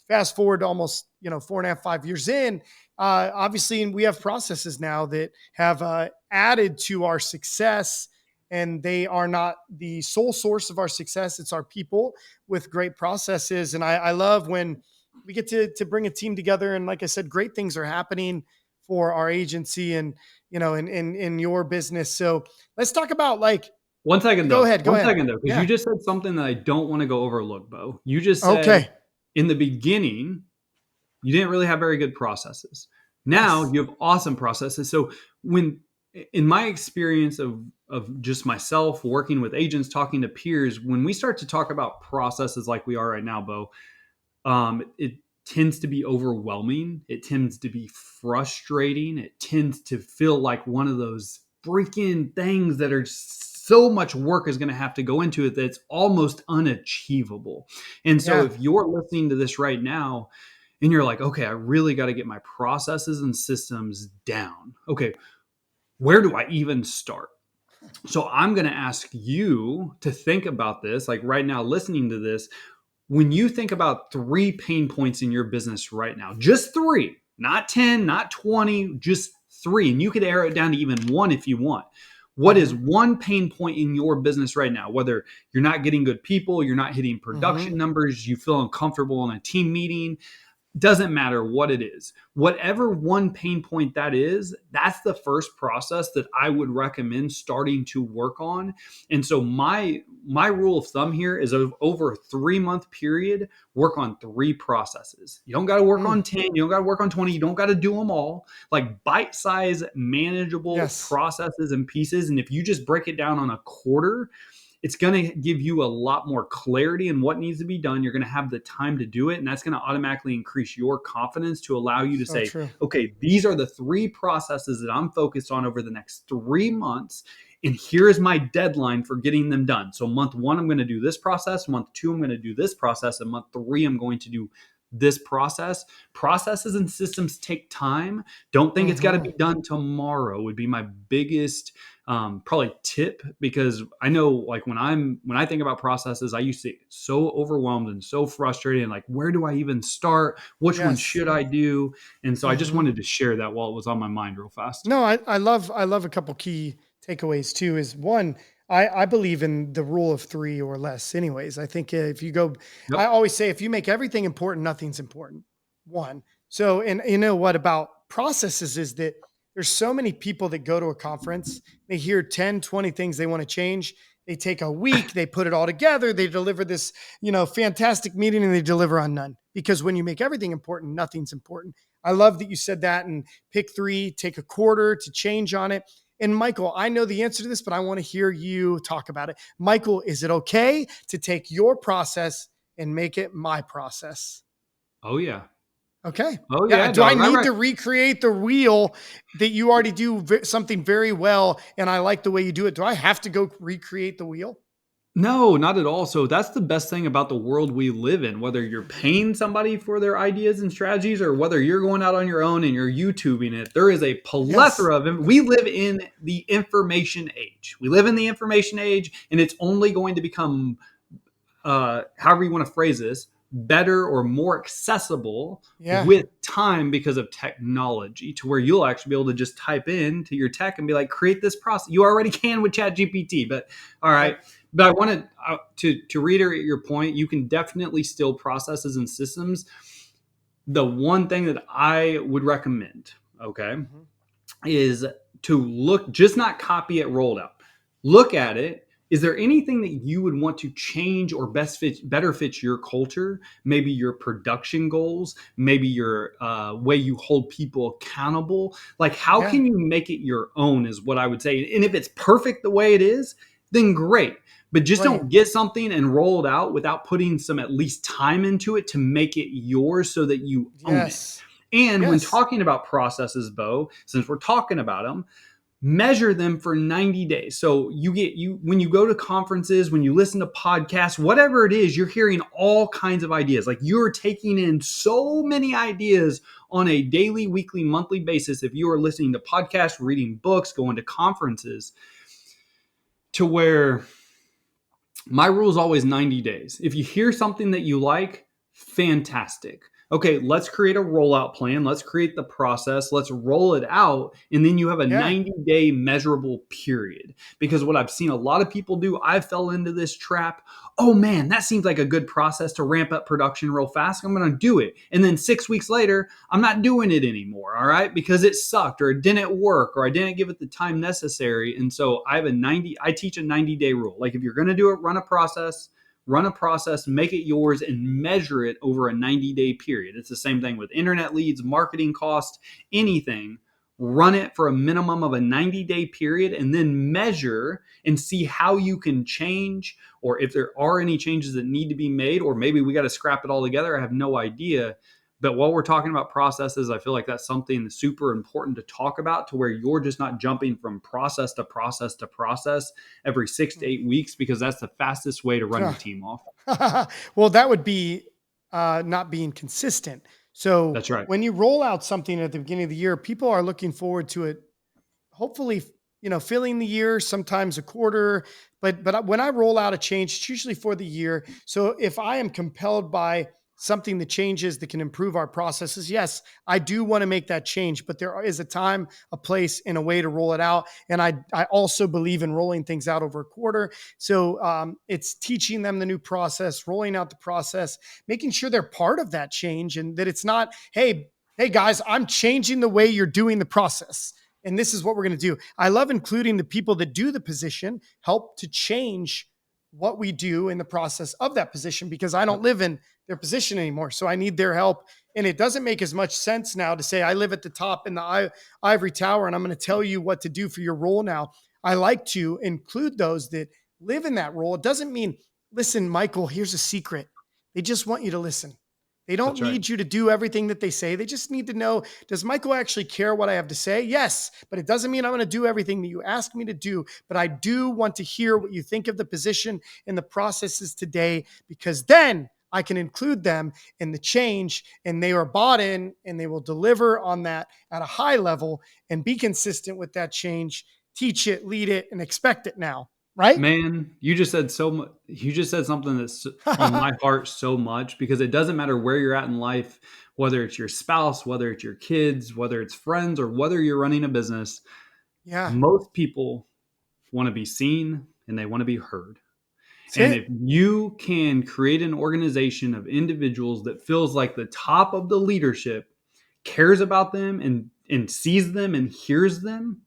fast forward to almost, 4.5, 5 years in, obviously, and we have processes now that have added to our success, and they are not the sole source of our success. It's our people with great processes. And I love when we get to bring a team together. And like I said, great things are happening for our agency and, in your business. So let's talk about like, One second go though. ahead, go One ahead. second though, because you Yeah. just said something that I don't want to go overlook, Bo. You just said Okay. in the beginning, you didn't really have very good processes. Now Yes. you have awesome processes. So when, in my experience of just myself working with agents, talking to peers, when we start to talk about processes like we are right now, Bo, it tends to be overwhelming. It tends to be frustrating. It tends to feel like one of those freaking things that are so much work is going to have to go into it that it's almost unachievable. And so Yeah. if you're listening to this right now and you're like, okay, I really got to get my processes and systems down. Okay, where do I even start? So I'm going to ask you to think about this, like right now, listening to this. When you think about 3 pain points in your business right now, just 3, not 10, not 20, just 3. And you could narrow it down to even 1 if you want. What is Mm-hmm. one pain point in your business right now? Whether you're not getting good people, you're not hitting Mm-hmm. production numbers, you feel uncomfortable in a team meeting, doesn't matter what it is. Whatever one pain point that is, that's the first process that I would recommend starting to work on. And so my rule of thumb here is over a 3-month period, work on 3 processes. You don't got to work Mm. on 10, you don't got to work on 20, you don't got to do them all. Like bite-size manageable Yes. processes and pieces, and if you just break it down on a quarter, it's going to give you a lot more clarity in what needs to be done. You're going to have the time to do it. And that's going to automatically increase your confidence to allow you to So say, true. okay, these are the 3 processes that I'm focused on over the next 3 months. And here is my deadline for getting them done. So month 1, I'm going to do this process. Month 2, I'm going to do this process. And month 3, I'm going to do this process. Processes and systems take time. Don't think it's got to Mm-hmm. be done tomorrow would be my biggest probably tip, because I know like when I think about processes, I used to get so overwhelmed and so frustrated and like, where do I even start? Which one Yes. should I do? And so I just Mm-hmm. wanted to share that while it was on my mind real fast. No, I love a couple key takeaways too. Is one, I believe in the rule of three or less. Anyways, I think if you go, I Yep. always say if you make everything important, nothing's important. One. So, and you know what about processes is that there's so many people that go to a conference, they hear 10, 20 things they want to change. They take a week, they put it all together, they deliver this, fantastic meeting and they deliver on none. Because when you make everything important, nothing's important. I love that you said that, and pick 3, take a quarter to change on it. And Michael, I know the answer to this, but I want to hear you talk about it. Michael, is it okay to take your process and make it my process? Oh yeah. Okay. Oh Yeah. yeah, Do I dog. need Right. to recreate the wheel that you already do something very well and I like the way you do it? Do I have to go recreate the wheel? No, not at all. So that's the best thing about the world we live in, whether you're Mhm. paying somebody for their ideas and strategies or whether you're going out on your own and you're YouTubing it. There is a Yes. plethora of we live in the information age. We live in the information age, and it's only going to become however you want to phrase this, better or more accessible Yeah. with time because of technology, to where you'll actually be able to just type in to your tech and be like, create this process. You already can with Chat GPT, but all right. Yep. But I wanted to reiterate your point. You can definitely still processes and systems. The one thing that I would recommend, okay, Mhm. is to look, just not copy it rolled out. Look at it. Is there anything that you would want to change or better fit your culture? Maybe your production goals, maybe your way you hold people accountable. Like, how Yeah. can you make it your own? Is what I would say. And if it's perfect the way it is, then great. But just Right. don't get something and roll it out without putting some at least time into it to make it yours so that you own it. Yes. And when Yes. talking about processes, Beau, since we're talking about them, measure them for 90 days. So you when you go to conferences, when you listen to podcasts, whatever it is, you're hearing all kinds of ideas. Like you're taking in so many ideas on a daily, weekly, monthly basis if you are listening to podcasts, reading books, going to conferences, to where my rule is always 90 days. If you hear something that you like, fantastic. Okay, let's create a rollout plan. Let's create the process. Let's roll it out. And then you have a Yeah. 90-day measurable period. Because what I've seen a lot of people do, I fell into this trap. Oh man, that seems like a good process to ramp up production real fast. I'm going to do it. And then 6 weeks later, I'm not doing it anymore. All right. Because it sucked or it didn't work or I didn't give it the time necessary. And so I teach a 90-day rule. Like if you're going to do it, run a process, make it yours, and measure it over a 90-day period. It's the same thing with internet leads, marketing costs, anything. Run it for a minimum of a 90-day period and then measure and see how you can change, or if there are any changes that need to be made, or maybe we got to scrap it all together. I have no idea. But while we're talking about processes, I feel like that's something super important to talk about, to where you're just not jumping from process to process to process every 6 to 8 weeks, because that's the fastest way to run your Yeah. team off. Well, that would be not being consistent. So That's right. when you roll out something at the beginning of the year, people are looking forward to it. Hopefully, filling the year, sometimes a quarter. But when I roll out a change, it's usually for the year. So if I am compelled by something that changes that can improve our processes, yes, I do want to make that change, but there is a time, a place, and a way to roll it out. And I also believe in rolling things out over a quarter. So it's teaching them the new process, rolling out the process, making sure they're part of that change, and that it's not, hey guys, I'm changing the way you're doing the process. And this is what we're going to do. I love including the people that do the position, help to change what we do in the process of that position, because I don't live in their position anymore. So I need their help. And it doesn't make as much sense now to say, I live at the top in the ivory tower and I'm going to tell you what to do for your role now. I like to include those that live in that role. It doesn't mean, listen, Michael, here's a secret. They just want you to listen. They don't That's right. need you to do everything that they say. They just need to know, does Michael actually care what I have to say? Yes, but it doesn't mean I'm going to do everything that you ask me to do. But I do want to hear what you think of the position and the processes today, because then I can include them in the change, and they are bought in and they will deliver on that at a high level and be consistent with that change, teach it, lead it, and expect it now. Right? Man, you just said so much. You just said something that's on my heart so much, because it doesn't matter where you're at in life, whether it's your spouse, whether it's your kids, whether it's friends, or whether you're running a business. Yeah. Most people want to be seen and they want to be heard. That's And if it. you can create an organization of individuals that feels like the top of the leadership cares about them and sees them and hears them,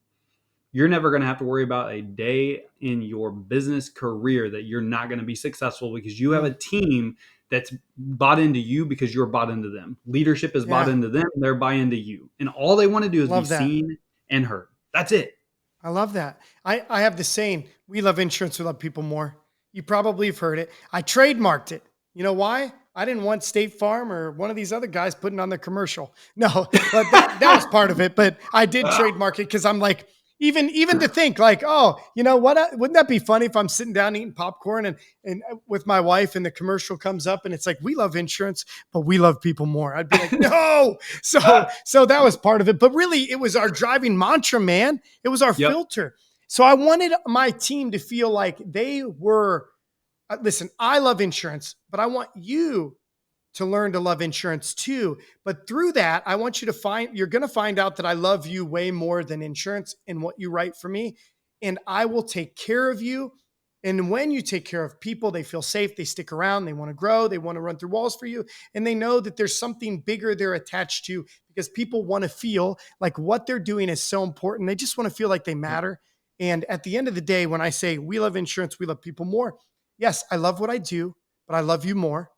you're never going to have to worry about a day in your business career that you're not going to be successful, because you have a Mm, team that's bought into you because you're bought into them. Leadership is bought yeah. into them. They're buy into you. And all they want to do is be Love that. seen and heard. That's it. I love that. I have the saying, we love insurance, we love people more. You probably have heard it. I trademarked it. You know why? I didn't want State Farm or one of these other guys putting on their commercial. No, but that was part of it. But I did trademark it because I'm like, even to think like, oh, you know what? Wouldn't that be funny if I'm sitting down eating popcorn and with my wife and the commercial comes up and it's like, we love insurance, but we love people more. I'd be like, no. So that was part of it. But really, it was our driving mantra, man. It was our Yep. filter. So I wanted my team to feel like they were, listen, I love insurance, but I want you to learn to love insurance too. But through that, I want you to you're going to find out that I love you way more than insurance and what you write for me. And I will take care of you. And when you take care of people, they feel safe, they stick around, they want to grow, they want to run through walls for you. And they know that there's something bigger they're attached to, because people want to feel like what they're doing is so important. They just want to feel like they matter. And at the end of the day, when I say we love insurance, we love people more, yes, I love what I do, but I love you more.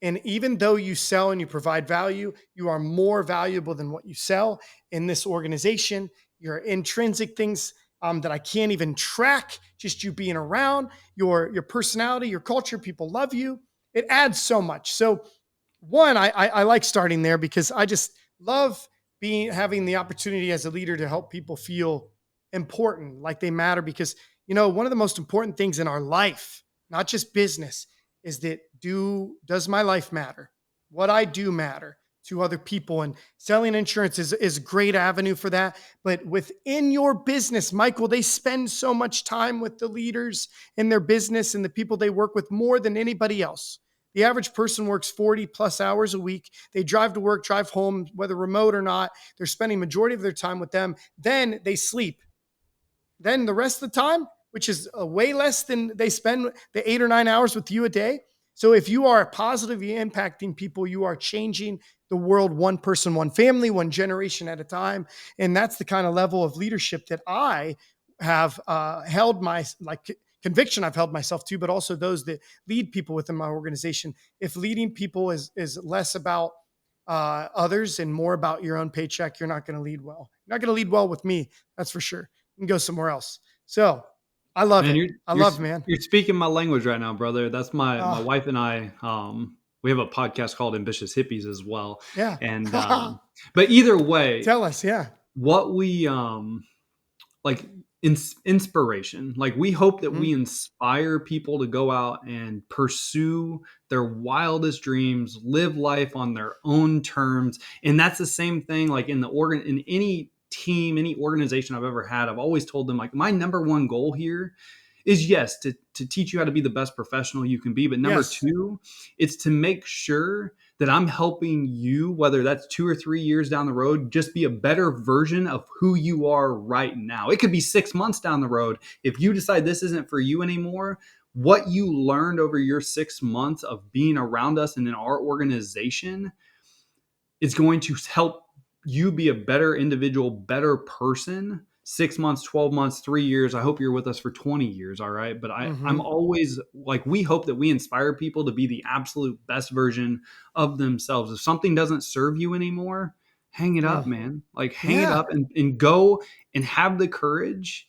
And even though you sell and you provide value, you are more valuable than what you sell in this organization. Your intrinsic things that I can't even track, just you being around, your personality, your culture, people love you. It adds so much. So one, I like starting there because I just love having the opportunity as a leader to help people feel important, like they matter. Because one of the most important things in our life, not just business, is that does my life matter? What I do matter to other people? And selling insurance is a great avenue for that. But within your business, Michael, they spend so much time with the leaders in their business and the people they work with more than anybody else. The average person works 40 plus hours a week. They drive to work, drive home, whether remote or not. They're spending majority of their time with them. Then they sleep. Then the rest of the time, which is way less than they spend the 8 or 9 hours with you a day. So if you are positively impacting people, you are changing the world, one person, one family, one generation at a time. And that's the kind of level of leadership that I have held my conviction I've held myself to, but also those that lead people within my organization. If leading people is less about others and more about your own paycheck, you're not going to lead well. You're not going to lead well with me. That's for sure. You can go somewhere else. So I love Man, it. you're I you're love, man. you're speaking my language right now, brother. That's my Oh, wife and I. We have a podcast called Ambitious Hippies as well, yeah. and but either way, Tell us. Yeah. what we like inspiration. Like, we hope that we Mhm. inspire people to go out and pursue their wildest dreams, live life on their own terms. And that's the same thing, like in the in any team, any organization I've ever had, I've always told them, like, my number one goal here is, yes, to teach you how to be the best professional you can be. But number Yes. two, it's to make sure that I'm helping you, whether that's 2 or 3 years down the road, just be a better version of who you are right now. It could be 6 months down the road. If you decide this isn't for you anymore, what you learned over your 6 months of being around us and in our organization is going to help you be a better individual, better person. 6 months, 12 months, 3 years. I hope you're with us for 20 years. All right. But I'm always like, we hope that we inspire people to be the absolute best version of themselves. If something doesn't serve you anymore, hang it up, man. Like, hang it Yeah. up and go and have the courage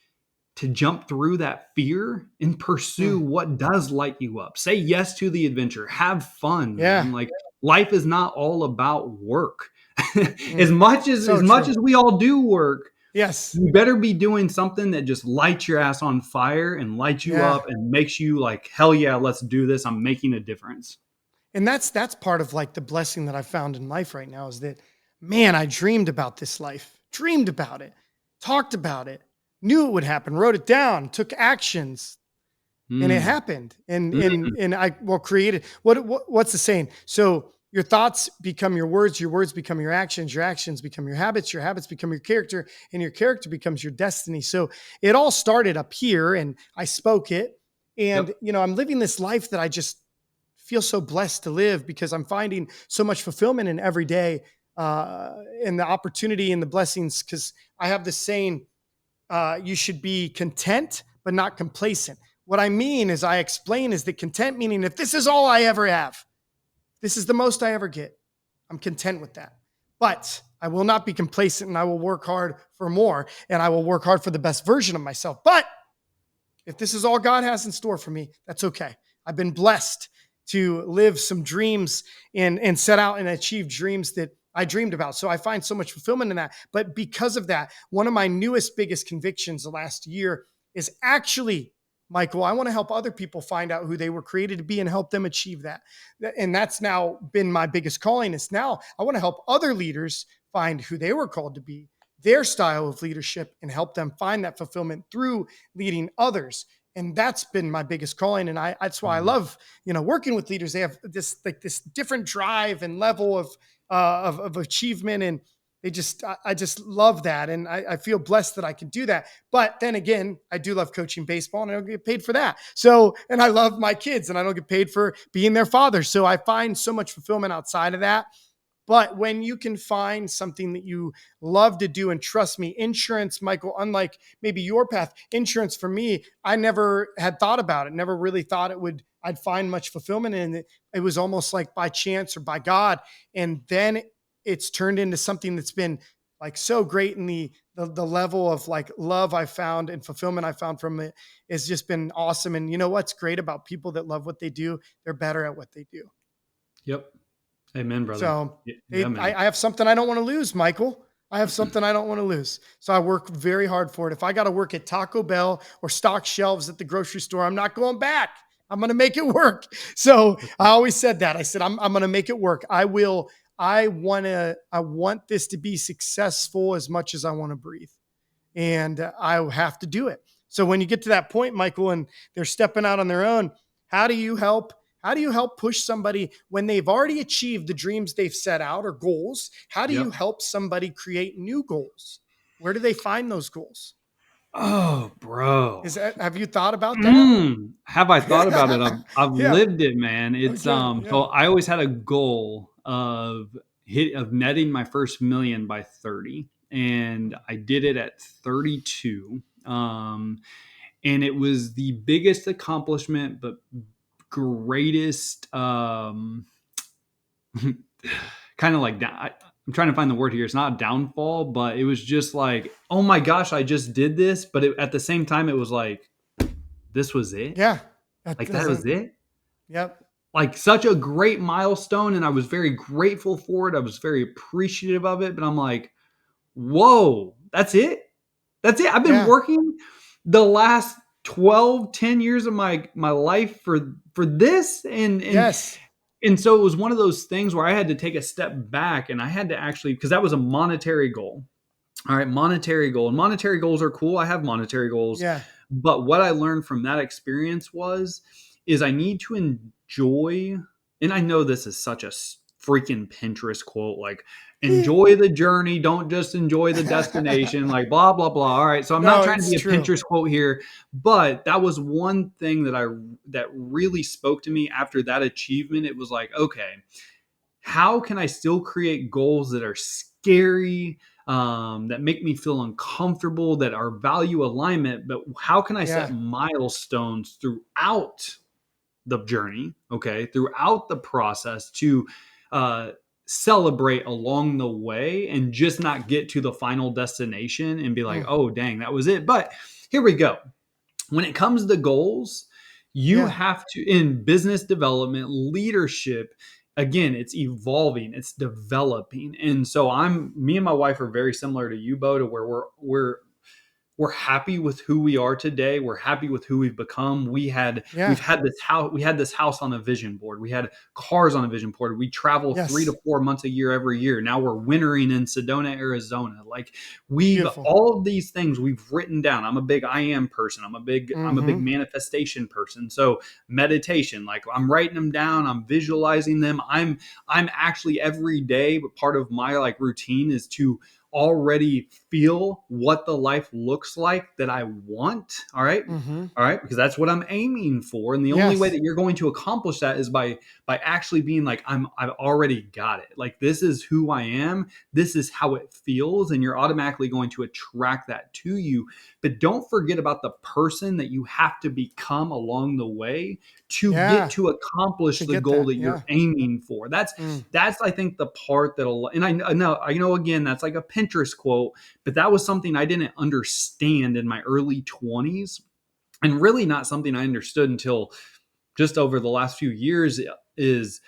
to jump through that fear and pursue what does light you up. Say yes to the adventure. Have fun, Yeah. man. Like, life is not all about work. Mm. As So much true. as we all do work, Yes. you better be doing something that just lights your ass on fire and lights you Yeah. up and makes you like, hell yeah, let's do this. I'm making a difference. And that's part of like the blessing that I found in life right now is that, man, I dreamed about this life, dreamed about it, talked about it, knew it would happen, wrote it down, took actions, and it Mm. happened. And Mm. I created what's the saying? So your thoughts become your words become your actions become your habits become your character, and your character becomes your destiny. So it all started up here, and I spoke it, and Yep. I'm living this life that I just feel so blessed to live because I'm finding so much fulfillment in every day, and the opportunity and the blessings. Because I have this saying, you should be content, but not complacent. What I mean is, I explain is that content meaning if this is all I ever have, this is the most I ever get, I'm content with that. But I will not be complacent, and I will work hard for more, and I will work hard for the best version of myself. But if this is all God has in store for me, that's okay. I've been blessed to live some dreams and set out and achieve dreams that I dreamed about. So I find so much fulfillment in that. But because of that, one of my newest, biggest convictions the last year is actually, Michael, I want to help other people find out who they were created to be and help them achieve that. And that's now been my biggest calling. Is now I want to help other leaders find who they were called to be, their style of leadership, and help them find that fulfillment through leading others. And that's been my biggest calling. And that's why I Mm. love, working with leaders. They have this different drive and level of achievement. And I just love that. And I feel blessed that I can do that. But then again, I do love coaching baseball, and I don't get paid for that. So, and I love my kids, and I don't get paid for being their father. So I find so much fulfillment outside of that. But when you can find something that you love to do, and trust me, insurance, Michael, unlike maybe your path, insurance for me, I never had thought about it, never really thought I'd find much fulfillment in it. It was almost like by chance or by God. And then it's turned into something that's been like so great, in the level of like love I found and fulfillment I found from it has just been awesome. And you know what's great about people that love what they do? They're better at what they do. Yep. Amen, brother. So Yeah, man. I have something I don't want to lose, Michael. I have something I don't want to lose. So I work very hard for it. If I got to work at Taco Bell or stock shelves at the grocery store, I'm not going back. I'm going to make it work. So I always said that. I said, I'm going to make it work. I want this to be successful as much as I want to breathe, and I have to do it. So when you get to that point, Michael, and they're stepping out on their own, how do you help? How do you help push somebody when they've already achieved the dreams they've set out or goals? How do you Yep. help somebody create new goals? Where do they find those goals? Oh, bro. Have you thought about that? Have I thought about it? I've Yeah. lived it, man. It's Okay. so Yeah. I always had a goal of netting my first million by 30, and I did it at 32. And it was the biggest accomplishment, but greatest kind of like that. I'm trying to find the word here. It's not a downfall, but it was just like, oh my gosh, I just did this. But at the same time, it was like, this was it. Yeah. That Like, that was doesn't. it. Yep. Like, such a great milestone. And I was very grateful for it. I was very appreciative of it. But I'm like, whoa, that's it. That's it. I've been Yeah. working the last 12, 10 years of my life for this. Yes. And so it was one of those things where I had to take a step back, and I had to actually, because that was a monetary goal. All right, monetary goal. And monetary goals are cool. I have monetary goals. Yeah. But what I learned from that experience is I need to enjoy, and I know this is such a freaking Pinterest quote, like, enjoy the journey, don't just enjoy the destination, like blah, blah, blah. All right. So I'm not No, trying to it's be a true. Pinterest quote here, but that was one thing that really spoke to me after that achievement. It was like, okay, how can I still create goals that are scary, that make me feel uncomfortable, that are value alignment, but how can I set Yeah. milestones throughout the journey, okay, throughout the process to uh, celebrate along the way and just not get to the final destination and be like, Mm. oh, dang, that was it. But here we go. When it comes to goals, you Yeah. have to, in business development, leadership, again, it's evolving, it's developing. And so me and my wife are very similar to you, Bo, to where we're happy with who we are today. We're happy with who we've become. We've Yeah. had this house. We had this house on a vision board. We had cars on a vision board. We travel 3 to Yes. 4 months a year every year. Now we're wintering in Sedona, Arizona. Like we've Beautiful. all of these things we've written down. I'm a big I am person. I'm a big Mm-hmm. manifestation person. So meditation, like I'm writing them down. I'm visualizing them. I'm actually every day. But part of my like routine is to already feel what the life looks like that I want. All right. Mm-hmm. All right. Because that's what I'm aiming for. And the only way Yes. that you're going to accomplish that is by actually being like, I've already got it. Like this is who I am. This is how it feels. And you're automatically going to attract that to you. But don't forget about the person that you have to become along the way to get Yeah. to accomplish To the get goal that. that you're Yeah. aiming for. Mm. That's I think the part that'll, and I know again that's like a Pinterest quote, but that was something I didn't understand in my early 20s, and really not something I understood until just over the last few years. Is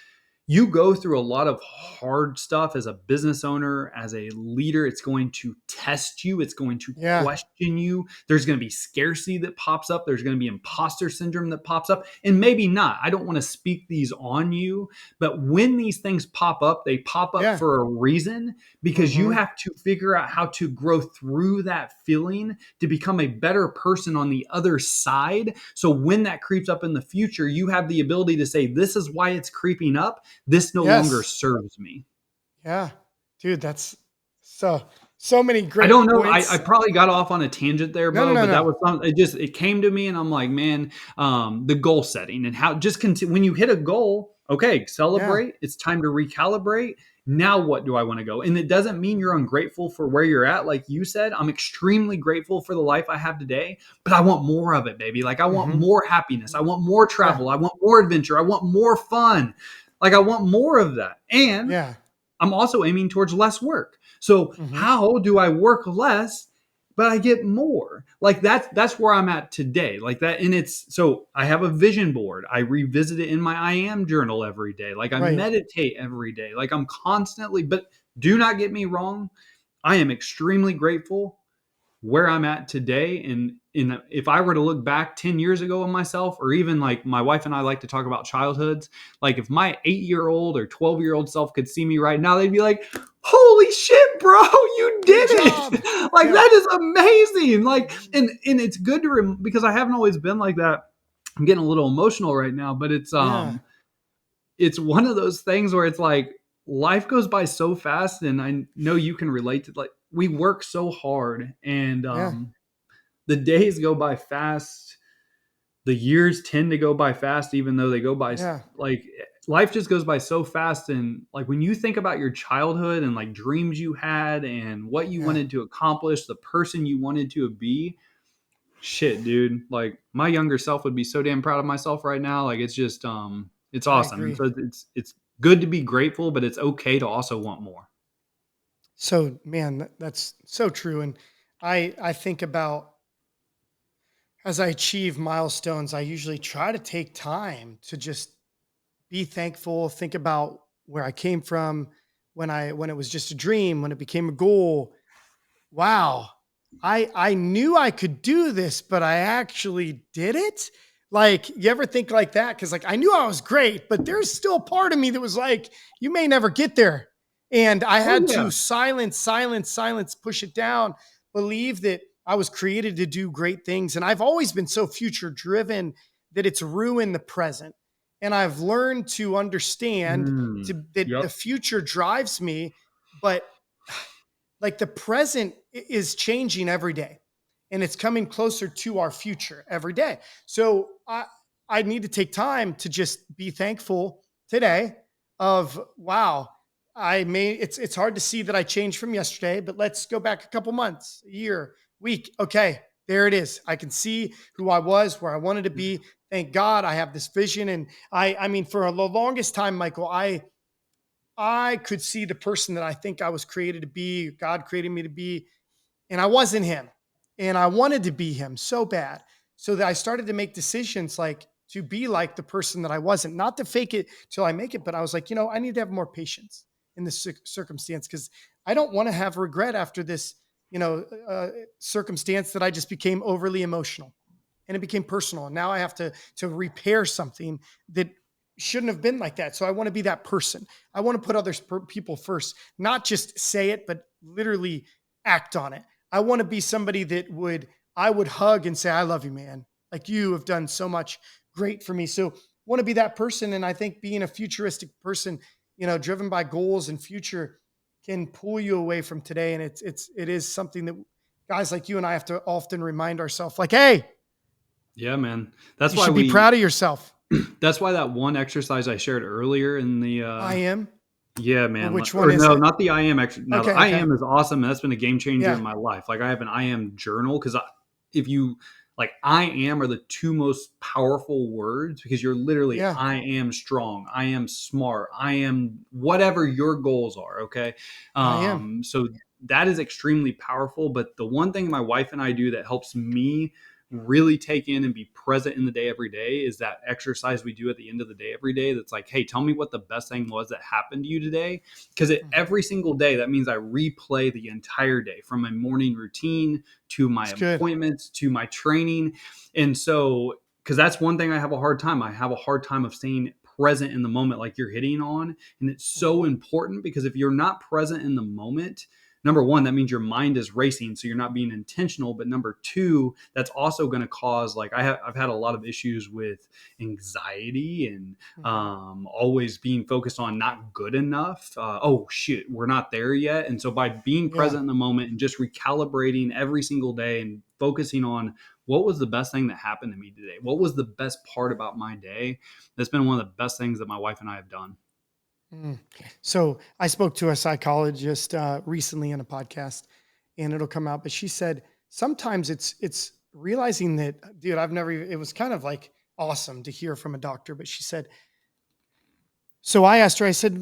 you go through a lot of hard stuff as a business owner, as a leader. It's going to test you, it's going to Yeah. question you. There's going to be scarcity that pops up, there's going to be imposter syndrome that pops up, and maybe not. I don't want to speak these on you, but when these things pop up, they pop up Yeah. for a reason, because you Mm-hmm. have to figure out how to grow through that feeling to become a better person on the other side. So when that creeps up in the future, you have the ability to say, this is why it's creeping up. This no longer Yes. serves me. Yeah. Dude, that's so so many I great don't know. I points. probably got off on a tangent there, No, no, Bo, no, but that no. was something. It came to me, and I'm like, man, the goal setting and how just continue when you hit a goal. Okay, Yeah. celebrate. It's time to recalibrate. Now, what do I want to go? And it doesn't mean you're ungrateful for where you're at. Like you said, I'm extremely grateful for the life I have today, but I want more of it, baby. Like I want Mm-hmm. more happiness. I want more Yeah. travel. I want more adventure. I want more fun. Like I want more of that. And Yeah. I'm also aiming towards less work. So Mm-hmm. how do I work less but I get more? Like that's where I'm at today. Like that, and it's so I have a vision board. I revisit it in my I am journal every day. Like I Right. meditate every day. Like I'm constantly, but do not get me wrong, I am extremely grateful where I'm at today. And if I were to look back 10 years ago on myself, or even like my wife and I like to talk about childhoods, like if my 8-year-old or 12-year-old self could see me right now, they'd be like, holy shit, bro, you Good did job. it. Like Yeah. that is amazing. Like, and it's good to because I haven't always been like that. I'm getting a little emotional right now, but Yeah. it's one of those things where it's like life goes by so fast, and I know you can relate to, like, we work so hard, and Yeah. the days go by fast, the years tend to go by fast, even though they go by Yeah. like life just goes by so fast. And like when you think about your childhood and like dreams you had and what you Yeah. wanted to accomplish, the person you wanted to be, shit, dude, like my younger self would be so damn proud of myself right now. Like it's just it's I awesome. And agree. so it's good to be grateful, but it's okay to also want more. So, man, that's so true. And I think about as I achieve milestones, I usually try to take time to just be thankful, think about where I came from when it was just a dream, when it became a goal. Wow. I knew I could do this, but I actually did it. Like, you ever think like that? Cause like I knew I was great, but there's still a part of me that was like, you may never get there. And I Oh had yeah. to silence, push it down, believe that I was created to do great things. And I've always been so future driven that it's ruined the present. And I've learned to understand that the Yep. future drives me, but like the present is changing every day and it's coming closer to our future every day. So I need to take time to just be thankful today of wow, it's hard to see that I changed from yesterday, but let's go back a couple months, a year, week. Okay, there it is. I can see who I was, where I wanted to be. Thank God I have this vision. And I mean, for the longest time, Michael, I could see the person that I think I was created to be, God created me to be, and I wasn't him. And I wanted to be him so bad. So that I started to make decisions like to be like the person that I wasn't, not to fake it till I make it, but I was like, I need to have more patience in this circumstance because I don't want to have regret after this, circumstance that I just became overly emotional and it became personal. And now I have to repair something that shouldn't have been like that. So I want to be that person. I want to put people first, not just say it, but literally act on it. I want to be somebody that I would hug and say, I love you, man. Like you have done so much great for me. So I want to be that person. And I think being a futuristic person, driven by goals and future can pull you away from today. And it is something that guys like you and I have to often remind ourselves like, hey, Yeah, man. That's you why should be proud of yourself. that's why that one exercise I shared earlier in the, I am. yeah, Or man. which one Or is no, it? not the I am actually. Now the Okay. I Okay. am is awesome. And that's been a game changer Yeah. in my life. Like I have an I am journal because if you like I am are the two most powerful words because you're literally Yeah. I am strong, I am smart, I am whatever your goals are. Okay. I am. So that is extremely powerful. But the one thing my wife and I do that helps me really take in and be present in the day every day is that exercise we do at the end of the day every day that's like, hey, tell me what the best thing was that happened to you today, because every single day that means I replay the entire day from my morning routine to my It's good. appointments to my training. And so because that's one thing I have a hard time, of staying present in the moment like you're hitting on. And it's so important because if you're not present in the moment, number one, that means your mind is racing, so you're not being intentional. But number two, that's also going to cause like I've had a lot of issues with anxiety and always being focused on not good enough. Oh shit, we're not there yet. And so by being Yeah. present in the moment and just recalibrating every single day and focusing on what was the best thing that happened to me today, what was the best part about my day, that's been one of the best things that my wife and I have done. Mm. So I spoke to a psychologist recently in a podcast, and it'll come out. But she said sometimes it's realizing that, dude, I've never. It was kind of like awesome to hear from a doctor. But she said, so I asked her. I said,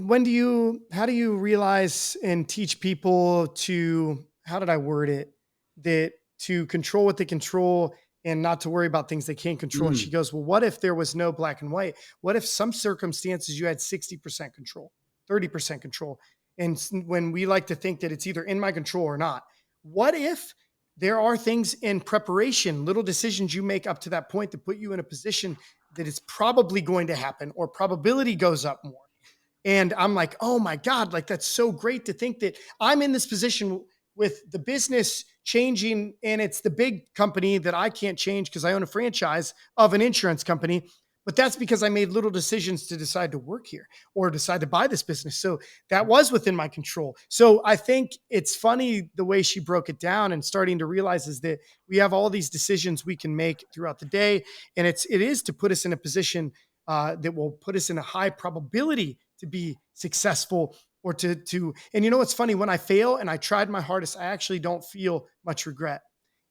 how do you realize and teach people to? How did I word it? That to control what they control and not to worry about things they can't control. And she Mm, goes, well, what if there was no black and white? What if some circumstances you had 60% control, 30% control? And when we like to think that it's either in my control or not, what if there are things in preparation, little decisions you make up to that point to put you in a position that it's probably going to happen or probability goes up more? And I'm like, oh my God, like that's so great to think that I'm in this position with the business changing and it's the big company that I can't change because I own a franchise of an insurance company. But that's because I made little decisions to decide to work here or decide to buy this business. So that was within my control. So I think it's funny the way she broke it down and starting to realize is that we have all these decisions we can make throughout the day. And it is to put us in a position that will put us in a high probability to be successful or and what's funny, when I fail and I tried my hardest, I actually don't feel much regret.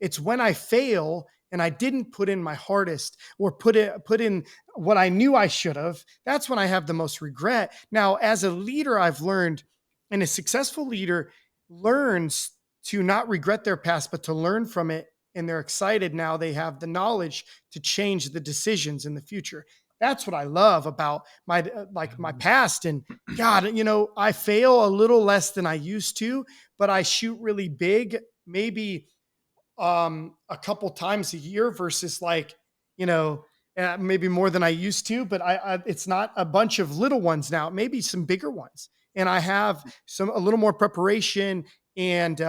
It's when I fail and I didn't put in my hardest or put in what I knew I should have, that's when I have the most regret. Now, as a leader, I've learned, and a successful leader learns to not regret their past, but to learn from it. And they're excited now. They have the knowledge to change the decisions in the future. That's what I love about my past. And God, I fail a little less than I used to, but I shoot really big, maybe a couple times a year versus you know maybe more than I used to. But it's not a bunch of little ones now, maybe some bigger ones, and I have a little more preparation and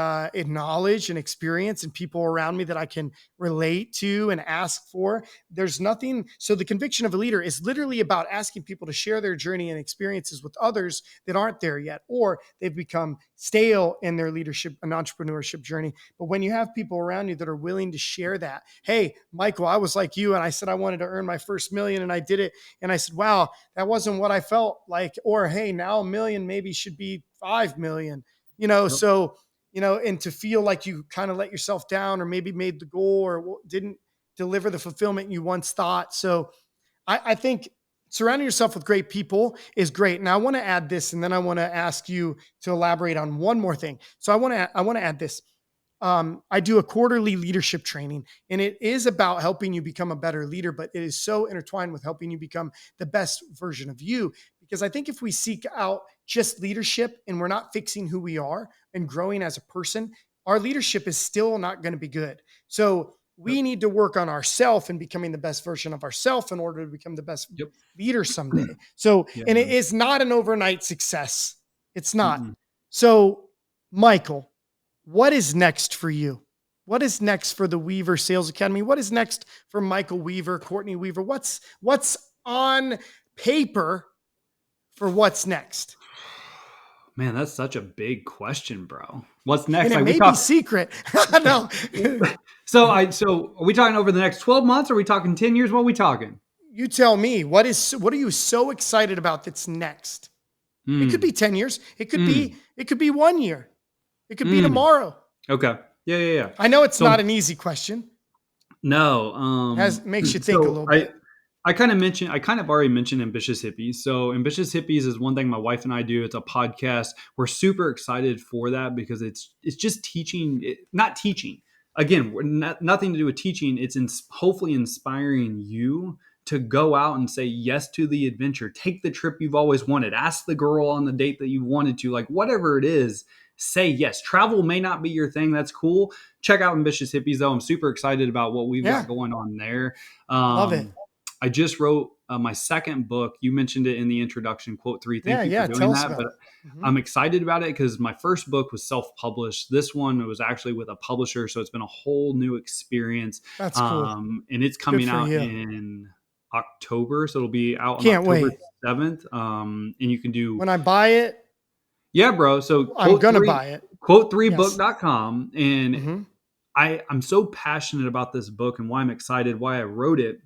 knowledge and experience and people around me that I can relate to and ask for. There's nothing. So the conviction of a leader is literally about asking people to share their journey and experiences with others that aren't there yet, or they've become stale in their leadership and entrepreneurship journey. But when you have people around you that are willing to share that, hey, Michael, I was like you and I said I wanted to earn my first million and I did it. And I said, wow, that wasn't what I felt like. Or, hey, now a million maybe should be 5 million. Yep. So, and to feel like you kind of let yourself down or maybe made the goal or didn't deliver the fulfillment you once thought. So I think surrounding yourself with great people is great. Now I want to add this, and then I want to ask you to elaborate on one more thing. So I want to add this. I do a quarterly leadership training, and it is about helping you become a better leader, but it is so intertwined with helping you become the best version of you. Because I think if we seek out just leadership and we're not fixing who we are and growing as a person, our leadership is still not going to be good. So we need to work on ourselves and becoming the best version of ourselves in order to become the best Yep. leader someday. So, Yeah, and it man. is not an overnight success. It's not. Mm-mm. So, Michael, what is next for you? What is next for the Weaver Sales Academy? What is next for Michael Weaver, Courtney Weaver? What's on paper for what's next? Man, that's such a big question, bro. What's next? And it Like we may be talk. secret. No. So are we talking over the next 12 months? Or are we talking 10 years? What are we talking? You tell me, what are you so excited about that's next? It could be 10 years. It could be 1 year. It could be tomorrow. Okay. Yeah. I know it's So not an easy question. no, Makes you think a little bit. I kind of already mentioned Ambitious Hippies. So Ambitious Hippies is one thing my wife and I do. It's a podcast. We're super excited for that because it's just teaching, not teaching. Again, we're nothing to do with teaching. It's hopefully inspiring you to go out and say yes to the adventure. Take the trip you've always wanted. Ask the girl on the date that you wanted to. Like whatever it is, say yes. Travel may not be your thing. That's cool. Check out Ambitious Hippies though. I'm super excited about what we've got going on there. Love it. I just wrote my second book. You mentioned it in the introduction, quote 3. Thank you for doing that. But I'm excited about it because my first book was self-published. This one was actually with a publisher. So it's been a whole new experience. That's cool. And it's coming out in October. So it'll be out on Can't October wait. 7th. And you can do. When I buy it. Yeah, bro. So I'm going to buy it. Quote3book.com. And I'm so passionate about this book and why I'm excited, why I wrote it.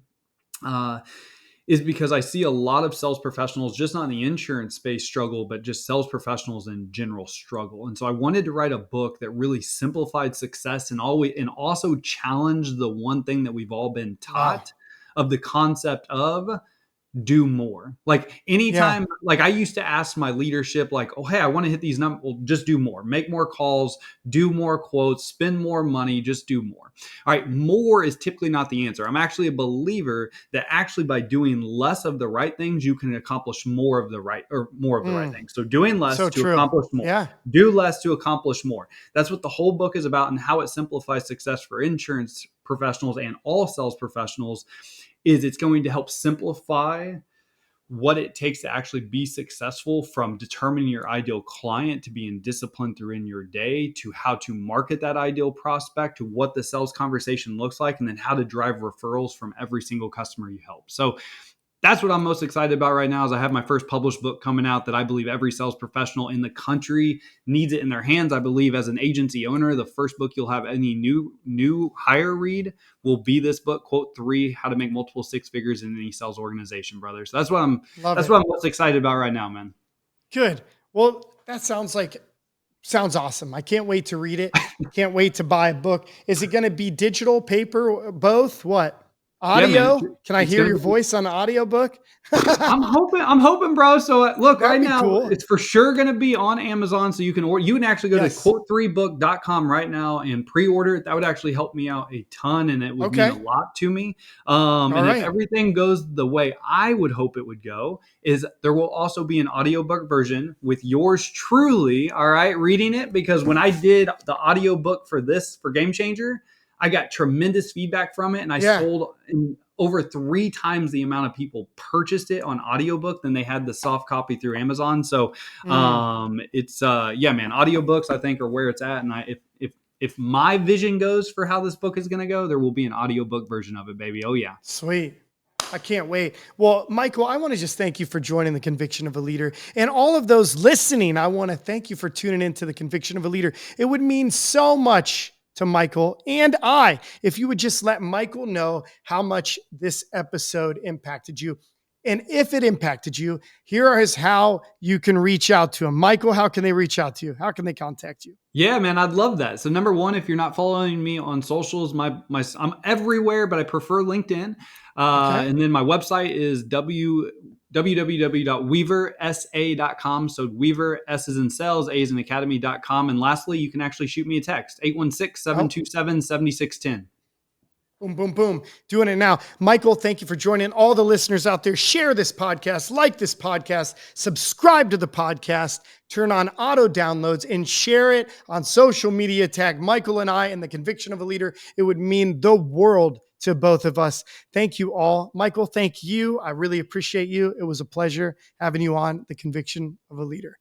Is because I see a lot of sales professionals, just not in the insurance space struggle, but just sales professionals in general struggle. And so I wanted to write a book that really simplified success and also challenged the one thing that we've all been taught of the concept of do more. Like anytime, like I used to ask my leadership, like, oh, hey, I want to hit these numbers. Well, just do more, make more calls, do more quotes, spend more money, just do more. All right. More is typically not the answer. I'm actually a believer that actually by doing less of the right things, you can accomplish more of the right things. So doing less to accomplish more. Yeah. Do less to accomplish more. That's what the whole book is about and how it simplifies success for insurance professionals and all sales professionals. Is it's going to help simplify what it takes to actually be successful, from determining your ideal client to being disciplined through in your day, to how to market that ideal prospect, to what the sales conversation looks like, and then how to drive referrals from every single customer you help. So that's what I'm most excited about right now. Is I have my first published book coming out that I believe every sales professional in the country needs it in their hands. I believe as an agency owner, the first book you'll have any new hire read will be this book, Quote 3, How to Make Multiple Six Figures in Any Sales Organization, brother. So that's what I'm most excited about right now, man. Good. Well, that sounds awesome. I can't wait to read it. Can't wait to buy a book. Is it going to be digital, paper, both? What? Audio? Yeah, can I hear your voice on the audiobook? I'm hoping, bro. So look, That'd right now, cool. It's for sure going to be on Amazon. So you can actually go to quote3book.com right now and pre-order it. That would actually help me out a ton. And it would mean a lot to me. If everything goes the way I would hope it would go, is there will also be an audiobook version with yours truly. All right. Reading it, because when I did the audiobook for Game Changer, I got tremendous feedback from it, and I Yeah. sold in over 3 times the amount of people purchased it on audiobook than they had the soft copy through Amazon. So Mm. it's yeah, man, audiobooks I think are where it's at. And if my vision goes for how this book is going to go, there will be an audiobook version of it, baby. Oh yeah. Sweet. I can't wait. Well, Michael, I want to just thank you for joining the Conviction of a Leader. And all of those listening, I want to thank you for tuning into the Conviction of a Leader. It would mean so much to Michael and I if you would just let Michael know how much this episode impacted you. And if it impacted you, here is how you can reach out to him. Michael, how can they reach out to you? How can they contact you? Yeah, man, I'd love that. So number one, if you're not following me on socials, I'm everywhere, but I prefer LinkedIn. Okay. And then my website is www.weaversa.com. So Weaver, S is in sales, A is in academy.com. And lastly, you can actually shoot me a text, 816-727-7610. Boom, boom, boom. Doing it now. Michael, thank you for joining. All the listeners out there, share this podcast, like this podcast, subscribe to the podcast, turn on auto downloads, and share it on social media. Tag Michael and I in the Conviction of a Leader. It would mean the world to both of us. Thank you all. Michael, thank you. I really appreciate you. It was a pleasure having you on the Conviction of a Leader.